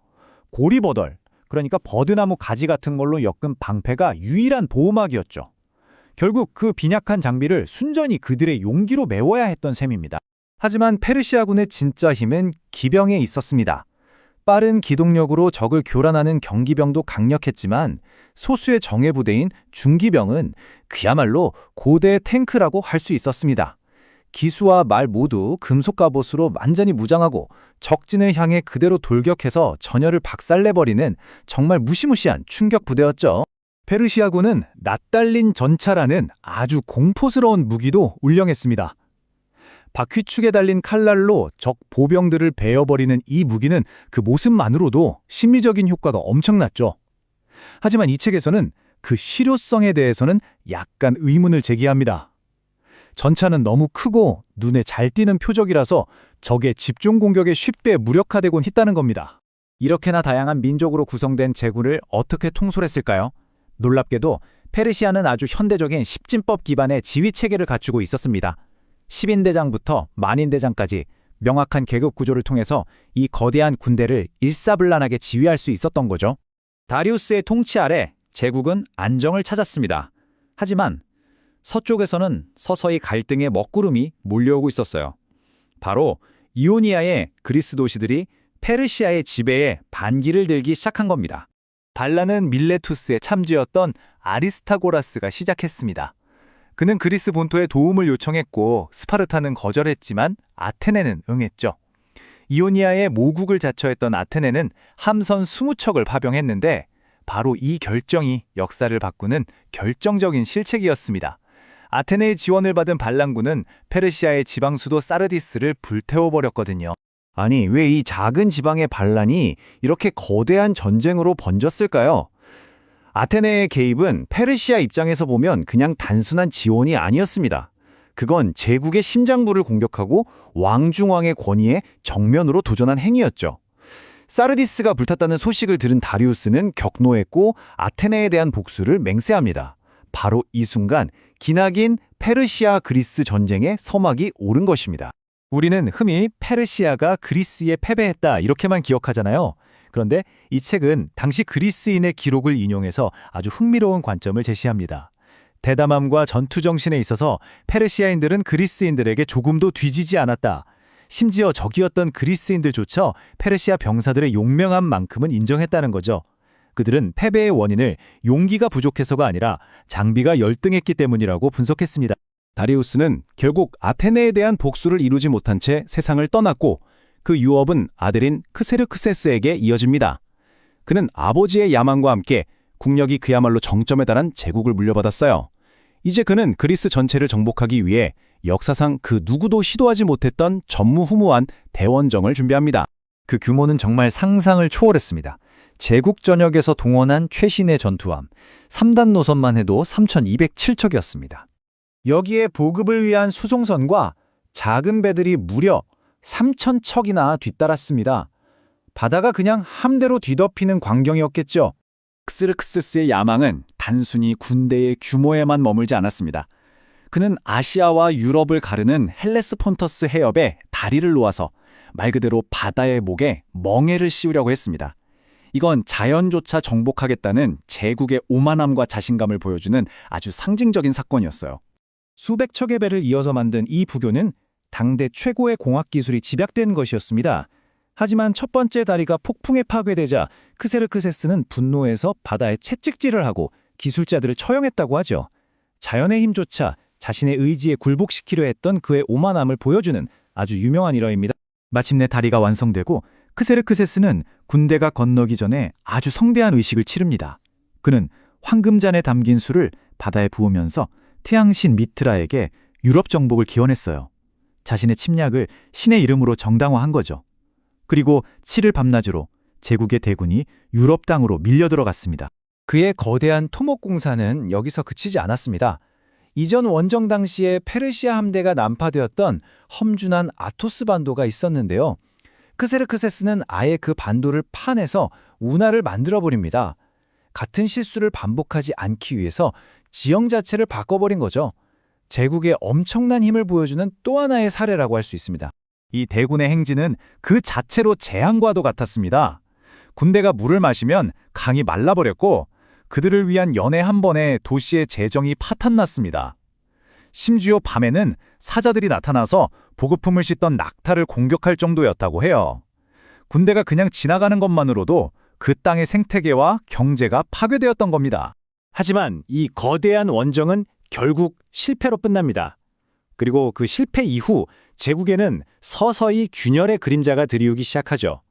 고리버덜, 그러니까 버드나무 가지 같은 걸로 엮은 방패가 유일한 보호막이었죠. 결국 그 빈약한 장비를 순전히 그들의 용기로 메워야 했던 셈입니다. 하지만 페르시아군의 진짜 힘은 기병에 있었습니다. 빠른 기동력으로 적을 교란하는 경기병도 강력했지만 소수의 정예부대인 중기병은 그야말로 고대 탱크라고 할 수 있었습니다. 기수와 말 모두 금속 갑옷으로 완전히 무장하고 적진을 향해 그대로 돌격해서 전열을 박살내버리는 정말 무시무시한 충격 부대였죠. 페르시아군은 낯달린 전차라는 아주 공포스러운 무기도 운영했습니다. 바퀴축에 달린 칼날로 적 보병들을 베어버리는 이 무기는 그 모습만으로도 심리적인 효과가 엄청났죠. 하지만 이 책에서는 그 실효성에 대해서는 약간 의문을 제기합니다. 전차는 너무 크고 눈에 잘 띄는 표적이라서 적의 집중 공격에 쉽게 무력화되곤 했다는 겁니다. 이렇게나 다양한 민족으로 구성된 제국을 어떻게 통솔했을까요? 놀랍게도 페르시아는 아주 현대적인 십진법 기반의 지휘 체계를 갖추고 있었습니다. 10인대장부터 만인대장까지 명확한 계급 구조를 통해서 이 거대한 군대를 일사불란하게 지휘할 수 있었던 거죠. 다리우스의 통치 아래 제국은 안정을 찾았습니다. 하지만 서쪽에서는 서서히 갈등의 먹구름이 몰려오고 있었어요. 바로 이오니아의 그리스 도시들이 페르시아의 지배에 반기를 들기 시작한 겁니다. 반란은 밀레투스의 참주였던 아리스타고라스가 시작했습니다. 그는 그리스 본토에 도움을 요청했고 스파르타는 거절했지만 아테네는 응했죠. 이오니아의 모국을 자처했던 아테네는 함선 20척을 파병했는데 바로 이 결정이 역사를 바꾸는 결정적인 실책이었습니다. 아테네의 지원을 받은 반란군은 페르시아의 지방 수도 사르디스를 불태워버렸거든요. 아니, 왜 이 작은 지방의 반란이 이렇게 거대한 전쟁으로 번졌을까요? 아테네의 개입은 페르시아 입장에서 보면 그냥 단순한 지원이 아니었습니다. 그건 제국의 심장부를 공격하고 왕중왕의 권위에 정면으로 도전한 행위였죠. 사르디스가 불탔다는 소식을 들은 다리우스는 격노했고 아테네에 대한 복수를 맹세합니다. 바로 이 순간 기나긴 페르시아 그리스 전쟁의 서막이 오른 것입니다. 우리는 흔히 페르시아가 그리스에 패배했다 이렇게만 기억하잖아요. 그런데 이 책은 당시 그리스인의 기록을 인용해서 아주 흥미로운 관점을 제시합니다. 대담함과 전투 정신에 있어서 페르시아인들은 그리스인들에게 조금도 뒤지지 않았다. 심지어 적이었던 그리스인들조차 페르시아 병사들의 용맹함만큼은 인정했다는 거죠. 그들은 패배의 원인을 용기가 부족해서가 아니라 장비가 열등했기 때문이라고 분석했습니다. 다리우스는 결국 아테네에 대한 복수를 이루지 못한 채 세상을 떠났고 그 유업은 아들인 크세르크세스에게 이어집니다. 그는 아버지의 야망과 함께 국력이 그야말로 정점에 달한 제국을 물려받았어요. 이제 그는 그리스 전체를 정복하기 위해 역사상 그 누구도 시도하지 못했던 전무후무한 대원정을 준비합니다. 그 규모는 정말 상상을 초월했습니다. 제국 전역에서 동원한 최신의 전투함, 3단 노선만 해도 3,207척이었습니다. 여기에 보급을 위한 수송선과 작은 배들이 무려 3,000척이나 뒤따랐습니다. 바다가 그냥 함대로 뒤덮이는 광경이었겠죠. 크세르크세스의 야망은 단순히 군대의 규모에만 머물지 않았습니다. 그는 아시아와 유럽을 가르는 헬레스폰터스 해협에 다리를 놓아서 말 그대로 바다의 목에 멍에를 씌우려고 했습니다. 이건 자연조차 정복하겠다는 제국의 오만함과 자신감을 보여주는 아주 상징적인 사건이었어요. 수백 척의 배를 이어서 만든 이 부교는 당대 최고의 공학기술이 집약된 것이었습니다. 하지만 첫 번째 다리가 폭풍에 파괴되자 크세르크세스는 분노해서 바다에 채찍질을 하고 기술자들을 처형했다고 하죠. 자연의 힘조차 자신의 의지에 굴복시키려 했던 그의 오만함을 보여주는 아주 유명한 일화입니다. 마침내 다리가 완성되고 크세르크세스는 군대가 건너기 전에 아주 성대한 의식을 치릅니다. 그는 황금잔에 담긴 술을 바다에 부으면서 태양신 미트라에게 유럽 정복을 기원했어요. 자신의 침략을 신의 이름으로 정당화한 거죠. 그리고 7일 밤낮으로 제국의 대군이 유럽 땅으로 밀려들어갔습니다. 그의 거대한 토목 공사는 여기서 그치지 않았습니다. 이전 원정 당시에 페르시아 함대가 난파되었던 험준한 아토스 반도가 있었는데요. 크세르크세스는 아예 그 반도를 파내서 운하를 만들어버립니다. 같은 실수를 반복하지 않기 위해서 지형 자체를 바꿔버린 거죠. 제국의 엄청난 힘을 보여주는 또 하나의 사례라고 할 수 있습니다. 이 대군의 행진은 그 자체로 재앙과도 같았습니다. 군대가 물을 마시면 강이 말라버렸고 그들을 위한 연회 한 번에 도시의 재정이 파탄났습니다. 심지어 밤에는 사자들이 나타나서 보급품을 싣던 낙타를 공격할 정도였다고 해요. 군대가 그냥 지나가는 것만으로도 그 땅의 생태계와 경제가 파괴되었던 겁니다. 하지만 이 거대한 원정은 결국 실패로 끝납니다. 그리고 그 실패 이후 제국에는 서서히 균열의 그림자가 드리우기 시작하죠.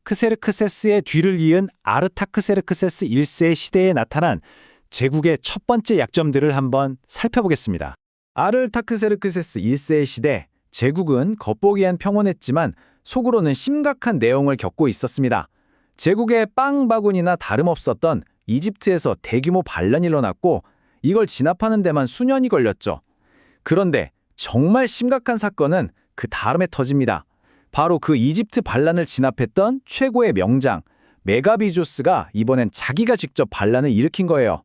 크세르크세스의 뒤를 이은 아르타크세르크세스 1세의 시대에 나타난 제국의 첫 번째 약점들을 한번 살펴보겠습니다. 아르타크세르크세스 1세의 시대, 제국은 겉보기엔 평온했지만 속으로는 심각한 내용을 겪고 있었습니다. 제국의 빵 바구니나 다름없었던 이집트에서 대규모 반란이 일어났고 이걸 진압하는 데만 수년이 걸렸죠. 그런데 정말 심각한 사건은 그 다음에 터집니다. 바로 그 이집트 반란을 진압했던 최고의 명장 메가비조스가 이번엔 자기가 직접 반란을 일으킨 거예요.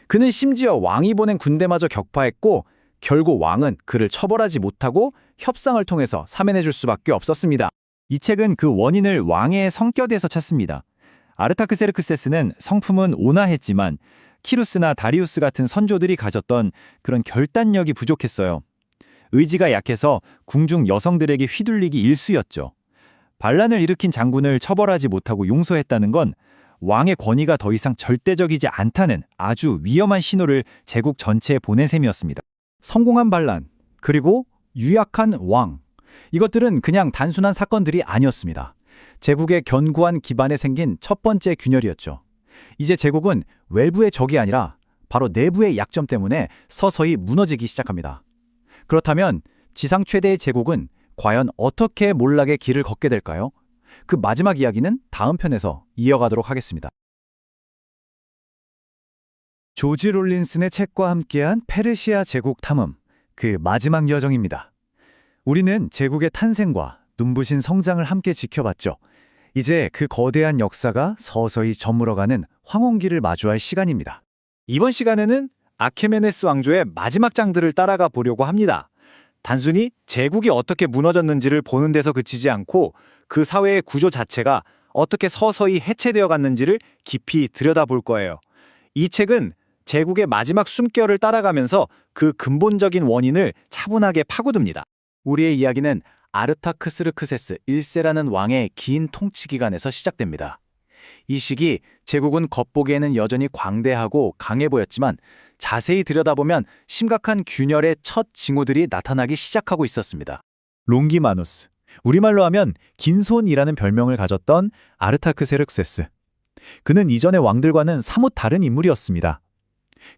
그는 심지어 왕이 보낸 군대마저 격파했고 결국 왕은 그를 처벌하지 못하고 협상을 통해서 사면해줄 수밖에 없었습니다. 이 책은 그 원인을 왕의 성격에서 찾습니다. 아르타크세르크세스는 성품은 온화했지만 키루스나 다리우스 같은 선조들이 가졌던 그런 결단력이 부족했어요. 의지가 약해서 궁중 여성들에게 휘둘리기 일쑤였죠. 반란을 일으킨 장군을 처벌하지 못하고 용서했다는 건 왕의 권위가 더 이상 절대적이지 않다는 아주 위험한 신호를 제국 전체에 보낸 셈이었습니다. 성공한 반란, 그리고 유약한 왕. 이것들은 그냥 단순한 사건들이 아니었습니다. 제국의 견고한 기반에 생긴 첫 번째 균열이었죠. 이제 제국은 외부의 적이 아니라 바로 내부의 약점 때문에 서서히 무너지기 시작합니다. 그렇다면 지상 최대의 제국은 과연 어떻게 몰락의 길을 걷게 될까요? 그 마지막 이야기는 다음 편에서 이어가도록 하겠습니다. 조지 롤린슨의 책과 함께한 페르시아 제국 탐험, 그 마지막 여정입니다. 우리는 제국의 탄생과 눈부신 성장을 함께 지켜봤죠. 이제 그 거대한 역사가 서서히 저물어가는 황혼기를 마주할 시간입니다. 이번 시간에는 아케메네스 왕조의 마지막 장들을 따라가 보려고 합니다. 단순히 제국이 어떻게 무너졌는지를 보는 데서 그치지 않고 그 사회의 구조 자체가 어떻게 서서히 해체되어 갔는지를 깊이 들여다볼 거예요. 이 책은 제국의 마지막 숨결을 따라가면서 그 근본적인 원인을 차분하게 파고듭니다. 우리의 이야기는 아르타크스르크세스 1세라는 왕의 긴 통치 기간에서 시작됩니다. 이 시기 제국은 겉보기에는 여전히 광대하고 강해 보였지만 자세히 들여다보면 심각한 균열의 첫 징후들이 나타나기 시작하고 있었습니다. 롱기마누스, 우리말로 하면 긴손이라는 별명을 가졌던 아르타크세르크세스. 그는 이전의 왕들과는 사뭇 다른 인물이었습니다.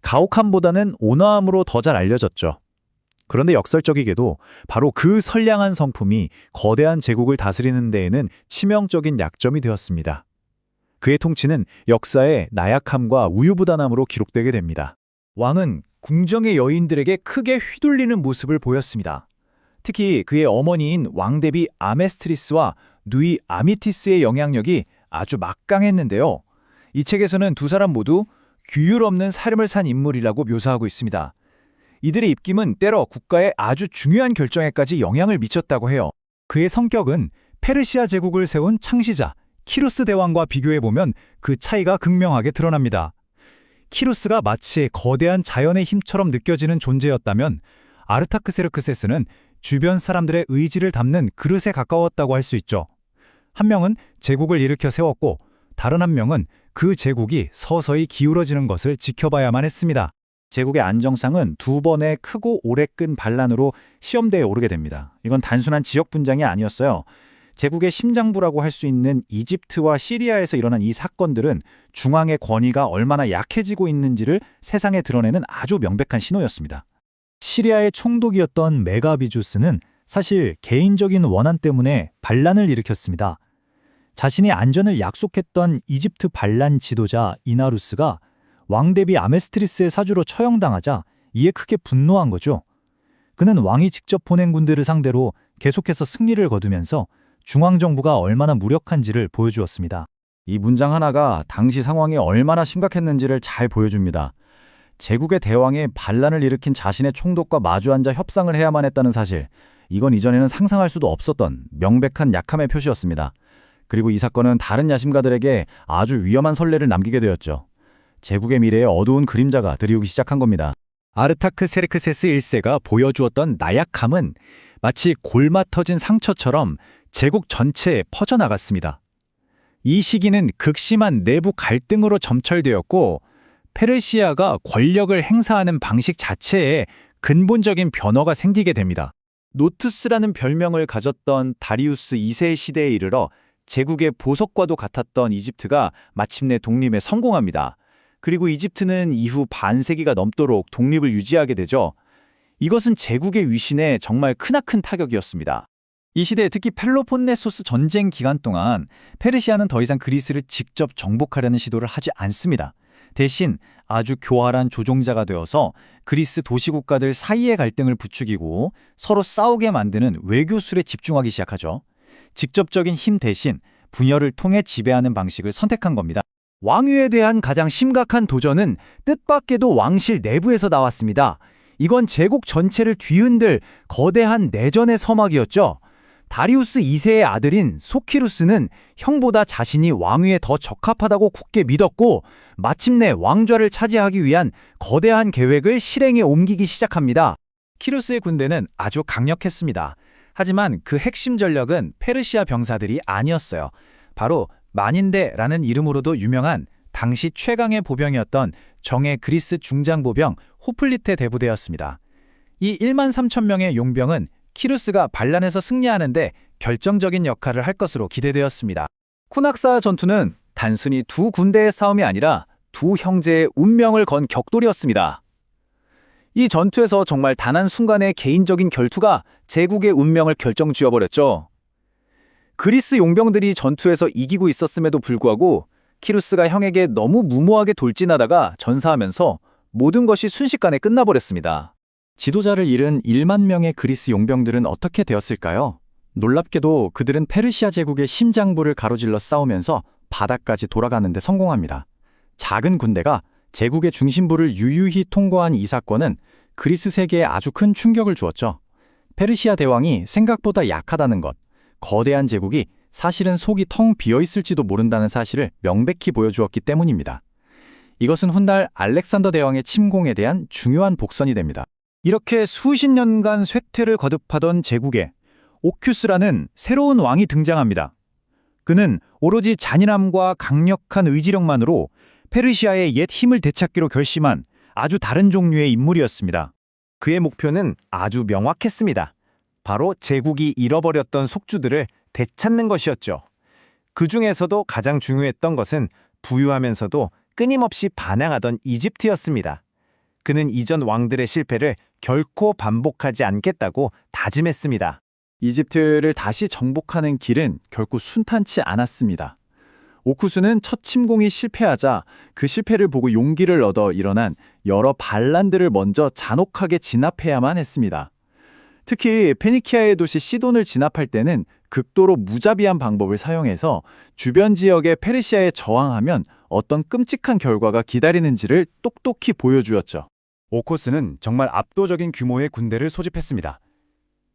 가혹함보다는 온화함으로 더 잘 알려졌죠. 그런데 역설적이게도 바로 그 선량한 성품이 거대한 제국을 다스리는 데에는 치명적인 약점이 되었습니다. 그의 통치는 역사의 나약함과 우유부단함으로 기록되게 됩니다. 왕은 궁정의 여인들에게 크게 휘둘리는 모습을 보였습니다. 특히 그의 어머니인 왕대비 아메스트리스와 누이 아미티스의 영향력이 아주 막강했는데요. 이 책에서는 두 사람 모두 규율 없는 삶을 산 인물이라고 묘사하고 있습니다. 이들의 입김은 때로 국가의 아주 중요한 결정에까지 영향을 미쳤다고 해요. 그의 성격은 페르시아 제국을 세운 창시자 키루스 대왕과 비교해보면 그 차이가 극명하게 드러납니다. 키루스가 마치 거대한 자연의 힘처럼 느껴지는 존재였다면 아르타크세르크세스는 주변 사람들의 의지를 담는 그릇에 가까웠다고 할 수 있죠. 한 명은 제국을 일으켜 세웠고 다른 한 명은 그 제국이 서서히 기울어지는 것을 지켜봐야만 했습니다. 제국의 안정상은 두 번의 크고 오래 끈 반란으로 시험대에 오르게 됩니다. 이건 단순한 지역 분쟁이 아니었어요. 제국의 심장부라고 할 수 있는 이집트와 시리아에서 일어난 이 사건들은 중앙의 권위가 얼마나 약해지고 있는지를 세상에 드러내는 아주 명백한 신호였습니다. 시리아의 총독이었던 메가비조스는 사실 개인적인 원한 때문에 반란을 일으켰습니다. 자신의 안전을 약속했던 이집트 반란 지도자 이나루스가 왕대비 아메스트리스의 사주로 처형당하자 이에 크게 분노한 거죠. 그는 왕이 직접 보낸 군대를 상대로 계속해서 승리를 거두면서 중앙정부가 얼마나 무력한지를 보여주었습니다. 이 문장 하나가 당시 상황이 얼마나 심각했는지를 잘 보여줍니다. 제국의 대왕이 반란을 일으킨 자신의 총독과 마주 앉아 협상을 해야만 했다는 사실, 이건 이전에는 상상할 수도 없었던 명백한 약함의 표시였습니다. 그리고 이 사건은 다른 야심가들에게 아주 위험한 선례를 남기게 되었죠. 제국의 미래에 어두운 그림자가 드리우기 시작한 겁니다. 아르타크세르크세스 1세가 보여주었던 나약함은 마치 골마 터진 상처처럼 제국 전체에 퍼져나갔습니다. 이 시기는 극심한 내부 갈등으로 점철되었고 페르시아가 권력을 행사하는 방식 자체에 근본적인 변화가 생기게 됩니다. 노투스라는 별명을 가졌던 다리우스 2세의 시대에 이르러 제국의 보석과도 같았던 이집트가 마침내 독립에 성공합니다. 그리고 이집트는 이후 반세기가 넘도록 독립을 유지하게 되죠. 이것은 제국의 위신에 정말 크나큰 타격이었습니다. 이 시대 특히 펠로폰네소스 전쟁 기간 동안 페르시아는 더 이상 그리스를 직접 정복하려는 시도를 하지 않습니다. 대신 아주 교활한 조종자가 되어서 그리스 도시국가들 사이의 갈등을 부추기고 서로 싸우게 만드는 외교술에 집중하기 시작하죠. 직접적인 힘 대신 분열을 통해 지배하는 방식을 선택한 겁니다. 왕위에 대한 가장 심각한 도전은 뜻밖에도 왕실 내부에서 나왔습니다. 이건 제국 전체를 뒤흔들 거대한 내전의 서막이었죠. 다리우스 2세의 아들인 소키루스는 형보다 자신이 왕위에 더 적합하다고 굳게 믿었고 마침내 왕좌를 차지하기 위한 거대한 계획을 실행에 옮기기 시작합니다. 키루스의 군대는 아주 강력했습니다. 하지만 그 핵심 전력은 페르시아 병사들이 아니었어요. 바로 만인대라는 이름으로도 유명한 당시 최강의 보병이었던 정예 그리스 중장보병 호플리테 대부대였습니다. 이 1만 3천 명의 용병은 키루스가 반란에서 승리하는데 결정적인 역할을 할 것으로 기대되었습니다. 쿠낙사 전투는 단순히 두 군대의 싸움이 아니라 두 형제의 운명을 건 격돌이었습니다. 이 전투에서 정말 단 한순간의 개인적인 결투가 제국의 운명을 결정지어버렸죠. 그리스 용병들이 전투에서 이기고 있었음에도 불구하고 키루스가 형에게 너무 무모하게 돌진하다가 전사하면서 모든 것이 순식간에 끝나버렸습니다. 지도자를 잃은 1만 명의 그리스 용병들은 어떻게 되었을까요? 놀랍게도 그들은 페르시아 제국의 심장부를 가로질러 싸우면서 바다까지 돌아가는데 성공합니다. 작은 군대가 제국의 중심부를 유유히 통과한 이 사건은 그리스 세계에 아주 큰 충격을 주었죠. 페르시아 대왕이 생각보다 약하다는 것, 거대한 제국이 사실은 속이 텅 비어있을지도 모른다는 사실을 명백히 보여주었기 때문입니다. 이것은 훗날 알렉산더 대왕의 침공에 대한 중요한 복선이 됩니다. 이렇게 수십 년간 쇠퇴를 거듭하던 제국에 오큐스라는 새로운 왕이 등장합니다. 그는 오로지 잔인함과 강력한 의지력만으로 페르시아의 옛 힘을 되찾기로 결심한 아주 다른 종류의 인물이었습니다. 그의 목표는 아주 명확했습니다. 바로 제국이 잃어버렸던 속주들을 되찾는 것이었죠. 그 중에서도 가장 중요했던 것은 부유하면서도 끊임없이 반항하던 이집트였습니다. 그는 이전 왕들의 실패를 결코 반복하지 않겠다고 다짐했습니다. 이집트를 다시 정복하는 길은 결코 순탄치 않았습니다. 오쿠스는 첫 침공이 실패하자 그 실패를 보고 용기를 얻어 일어난 여러 반란들을 먼저 잔혹하게 진압해야만 했습니다. 특히 페니키아의 도시 시돈을 진압할 때는 극도로 무자비한 방법을 사용해서 주변 지역의 페르시아에 저항하면 어떤 끔찍한 결과가 기다리는지를 똑똑히 보여주었죠. 오코스는 정말 압도적인 규모의 군대를 소집했습니다.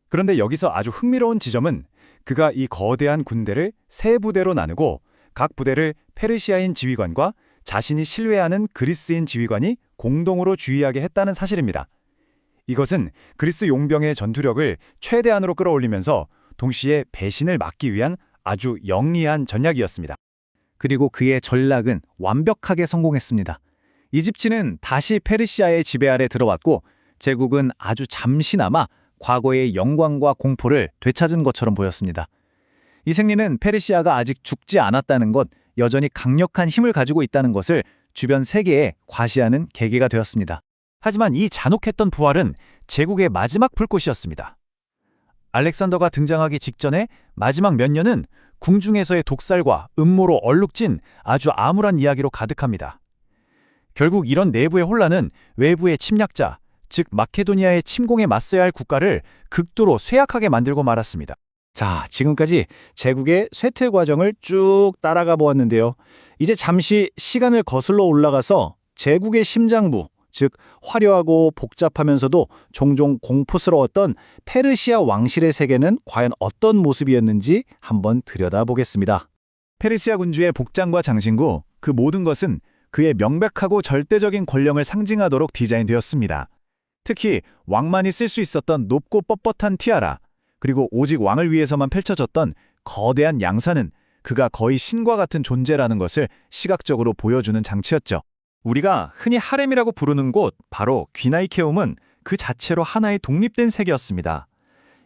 그런데 여기서 아주 흥미로운 지점은 그가 이 거대한 군대를 세 부대로 나누고 각 부대를 페르시아인 지휘관과 자신이 신뢰하는 그리스인 지휘관이 공동으로 주의하게 했다는 사실입니다. 이것은 그리스 용병의 전투력을 최대한으로 끌어올리면서 동시에 배신을 막기 위한 아주 영리한 전략이었습니다. 그리고 그의 전략은 완벽하게 성공했습니다. 이집트는 다시 페르시아의 지배 아래 들어왔고 제국은 아주 잠시나마 과거의 영광과 공포를 되찾은 것처럼 보였습니다. 이 승리는 페르시아가 아직 죽지 않았다는 것, 여전히 강력한 힘을 가지고 있다는 것을 주변 세계에 과시하는 계기가 되었습니다. 하지만 이 잔혹했던 부활은 제국의 마지막 불꽃이었습니다. 알렉산더가 등장하기 직전에 마지막 몇 년은 궁중에서의 독살과 음모로 얼룩진 아주 암울한 이야기로 가득합니다. 결국 이런 내부의 혼란은 외부의 침략자, 즉 마케도니아의 침공에 맞서야 할 국가를 극도로 쇠약하게 만들고 말았습니다. 자, 지금까지 제국의 쇠퇴 과정을 쭉 따라가 보았는데요. 이제 잠시 시간을 거슬러 올라가서 제국의 심장부, 즉 화려하고 복잡하면서도 종종 공포스러웠던 페르시아 왕실의 세계는 과연 어떤 모습이었는지 한번 들여다보겠습니다. 페르시아 군주의 복장과 장신구, 그 모든 것은 그의 명백하고 절대적인 권력을 상징하도록 디자인되었습니다. 특히 왕만이 쓸 수 있었던 높고 뻣뻣한 티아라, 그리고 오직 왕을 위해서만 펼쳐졌던 거대한 양산은 그가 거의 신과 같은 존재라는 것을 시각적으로 보여주는 장치였죠. 우리가 흔히 하렘이라고 부르는 곳, 바로 귀나이케움은 그 자체로 하나의 독립된 세계였습니다.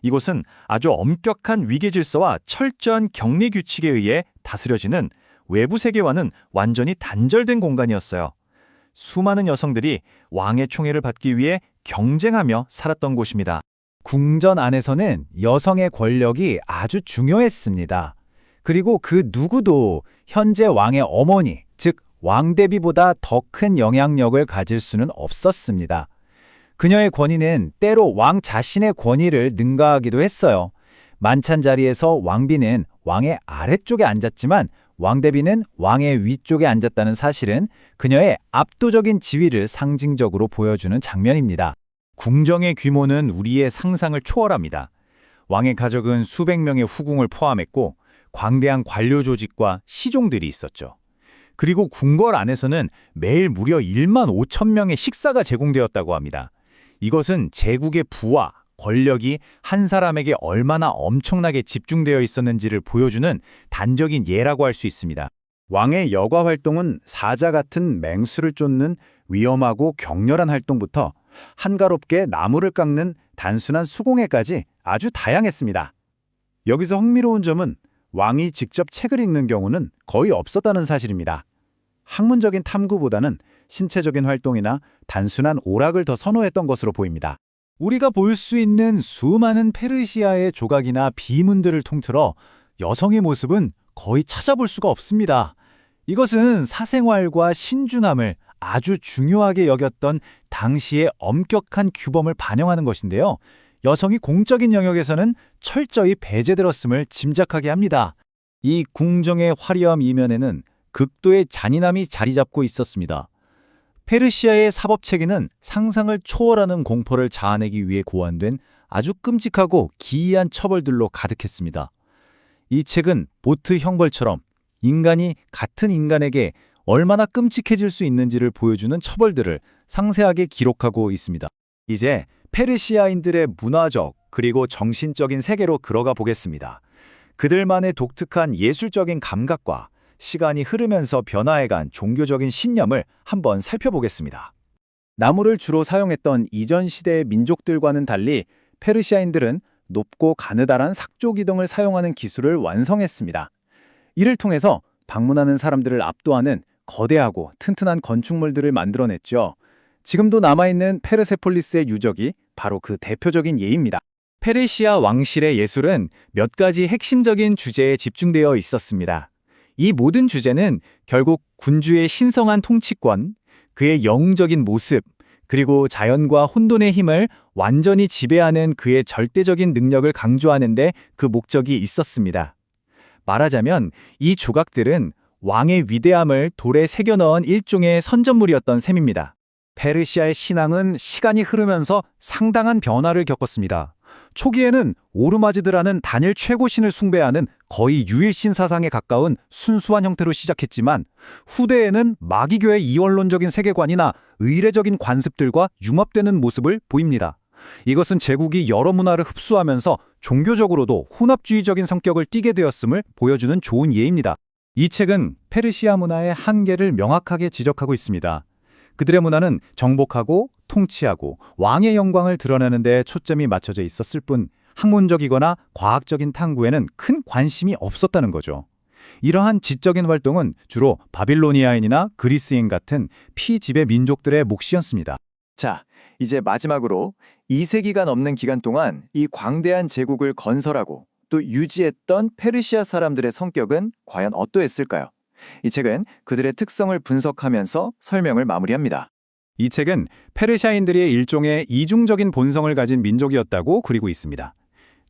이곳은 아주 엄격한 위계 질서와 철저한 격리 규칙에 의해 다스려지는 외부 세계와는 완전히 단절된 공간이었어요. 수많은 여성들이 왕의 총애를 받기 위해 경쟁하며 살았던 곳입니다. 궁전 안에서는 여성의 권력이 아주 중요했습니다. 그리고 그 누구도 현재 왕의 어머니, 즉 왕대비보다 더 큰 영향력을 가질 수는 없었습니다. 그녀의 권위는 때로 왕 자신의 권위를 능가하기도 했어요. 만찬 자리에서 왕비는 왕의 아래쪽에 앉았지만 왕대비는 왕의 위쪽에 앉았다는 사실은 그녀의 압도적인 지위를 상징적으로 보여주는 장면입니다. 궁정의 규모는 우리의 상상을 초월합니다. 왕의 가족은 수백 명의 후궁을 포함했고 광대한 관료 조직과 시종들이 있었죠. 그리고 궁궐 안에서는 매일 무려 1만 5천 명의 식사가 제공되었다고 합니다. 이것은 제국의 부와 권력이 한 사람에게 얼마나 엄청나게 집중되어 있었는지를 보여주는 단적인 예라고 할 수 있습니다. 왕의 여가 활동은 사자 같은 맹수를 쫓는 위험하고 격렬한 활동부터 한가롭게 나무를 깎는 단순한 수공예까지 아주 다양했습니다. 여기서 흥미로운 점은 왕이 직접 책을 읽는 경우는 거의 없었다는 사실입니다. 학문적인 탐구보다는 신체적인 활동이나 단순한 오락을 더 선호했던 것으로 보입니다. 우리가 볼 수 있는 수많은 페르시아의 조각이나 비문들을 통틀어 여성의 모습은 거의 찾아볼 수가 없습니다. 이것은 사생활과 신중함을 아주 중요하게 여겼던 당시의 엄격한 규범을 반영하는 것인데요. 여성이 공적인 영역에서는 철저히 배제되었음을 짐작하게 합니다. 이 궁정의 화려함 이면에는 극도의 잔인함이 자리 잡고 있었습니다. 페르시아의 사법체계는 상상을 초월하는 공포를 자아내기 위해 고안된 아주 끔찍하고 기이한 처벌들로 가득했습니다. 이 책은 보트 형벌처럼 인간이 같은 인간에게 얼마나 끔찍해질 수 있는지를 보여주는 처벌들을 상세하게 기록하고 있습니다. 이제 페르시아인들의 문화적 그리고 정신적인 세계로 들어가 보겠습니다. 그들만의 독특한 예술적인 감각과 시간이 흐르면서 변화해간 종교적인 신념을 한번 살펴보겠습니다. 나무를 주로 사용했던 이전 시대의 민족들과는 달리 페르시아인들은 높고 가느다란 삭조 기둥을 사용하는 기술을 완성했습니다. 이를 통해서 방문하는 사람들을 압도하는 거대하고 튼튼한 건축물들을 만들어냈죠. 지금도 남아있는 페르세폴리스의 유적이 바로 그 대표적인 예입니다. 페르시아 왕실의 예술은 몇 가지 핵심적인 주제에 집중되어 있었습니다. 이 모든 주제는 결국 군주의 신성한 통치권, 그의 영웅적인 모습, 그리고 자연과 혼돈의 힘을 완전히 지배하는 그의 절대적인 능력을 강조하는 데 그 목적이 있었습니다. 말하자면 이 조각들은 왕의 위대함을 돌에 새겨넣은 일종의 선전물이었던 셈입니다. 페르시아의 신앙은 시간이 흐르면서 상당한 변화를 겪었습니다. 초기에는 오르마즈드라는 단일 최고신을 숭배하는 거의 유일신 사상에 가까운 순수한 형태로 시작했지만 후대에는 마귀교의 이원론적인 세계관이나 의례적인 관습들과 융합되는 모습을 보입니다. 이것은 제국이 여러 문화를 흡수하면서 종교적으로도 혼합주의적인 성격을 띠게 되었음을 보여주는 좋은 예입니다. 이 책은 페르시아 문화의 한계를 명확하게 지적하고 있습니다. 그들의 문화는 정복하고 통치하고 왕의 영광을 드러내는 데 초점이 맞춰져 있었을 뿐 학문적이거나 과학적인 탐구에는 큰 관심이 없었다는 거죠. 이러한 지적인 활동은 주로 바빌로니아인이나 그리스인 같은 피지배 민족들의 몫이었습니다. 자, 이제 마지막으로 2세기가 넘는 기간 동안 이 광대한 제국을 건설하고 또 유지했던 페르시아 사람들의 성격은 과연 어떠했을까요? 이 책은 그들의 특성을 분석하면서 설명을 마무리합니다. 이 책은 페르시아인들이 일종의 이중적인 본성을 가진 민족이었다고 그리고 있습니다.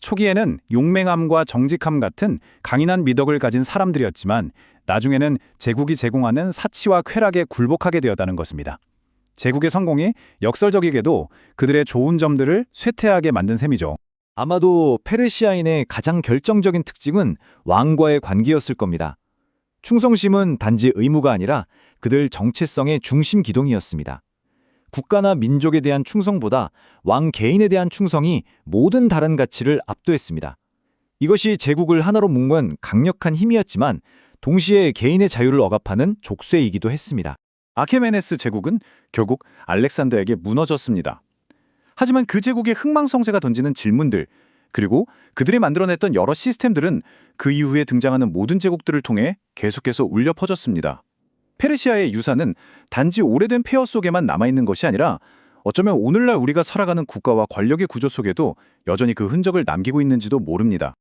초기에는 용맹함과 정직함 같은 강인한 미덕을 가진 사람들이었지만 나중에는 제국이 제공하는 사치와 쾌락에 굴복하게 되었다는 것입니다. 제국의 성공이 역설적이게도 그들의 좋은 점들을 쇠퇴하게 만든 셈이죠. 아마도 페르시아인의 가장 결정적인 특징은 왕과의 관계였을 겁니다. 충성심은 단지 의무가 아니라 그들 정체성의 중심 기동이었습니다. 국가나 민족에 대한 충성보다 왕 개인에 대한 충성이 모든 다른 가치를 압도했습니다. 이것이 제국을 하나로 묶은 강력한 힘이었지만 동시에 개인의 자유를 억압하는 족쇄이기도 했습니다. 아케메네스 제국은 결국 알렉산더에게 무너졌습니다. 하지만 그 제국의 흥망성쇠가 던지는 질문들, 그리고 그들이 만들어냈던 여러 시스템들은 그 이후에 등장하는 모든 제국들을 통해 계속해서 울려 퍼졌습니다. 페르시아의 유산은 단지 오래된 폐허 속에만 남아있는 것이 아니라 어쩌면 오늘날 우리가 살아가는 국가와 권력의 구조 속에도 여전히 그 흔적을 남기고 있는지도 모릅니다.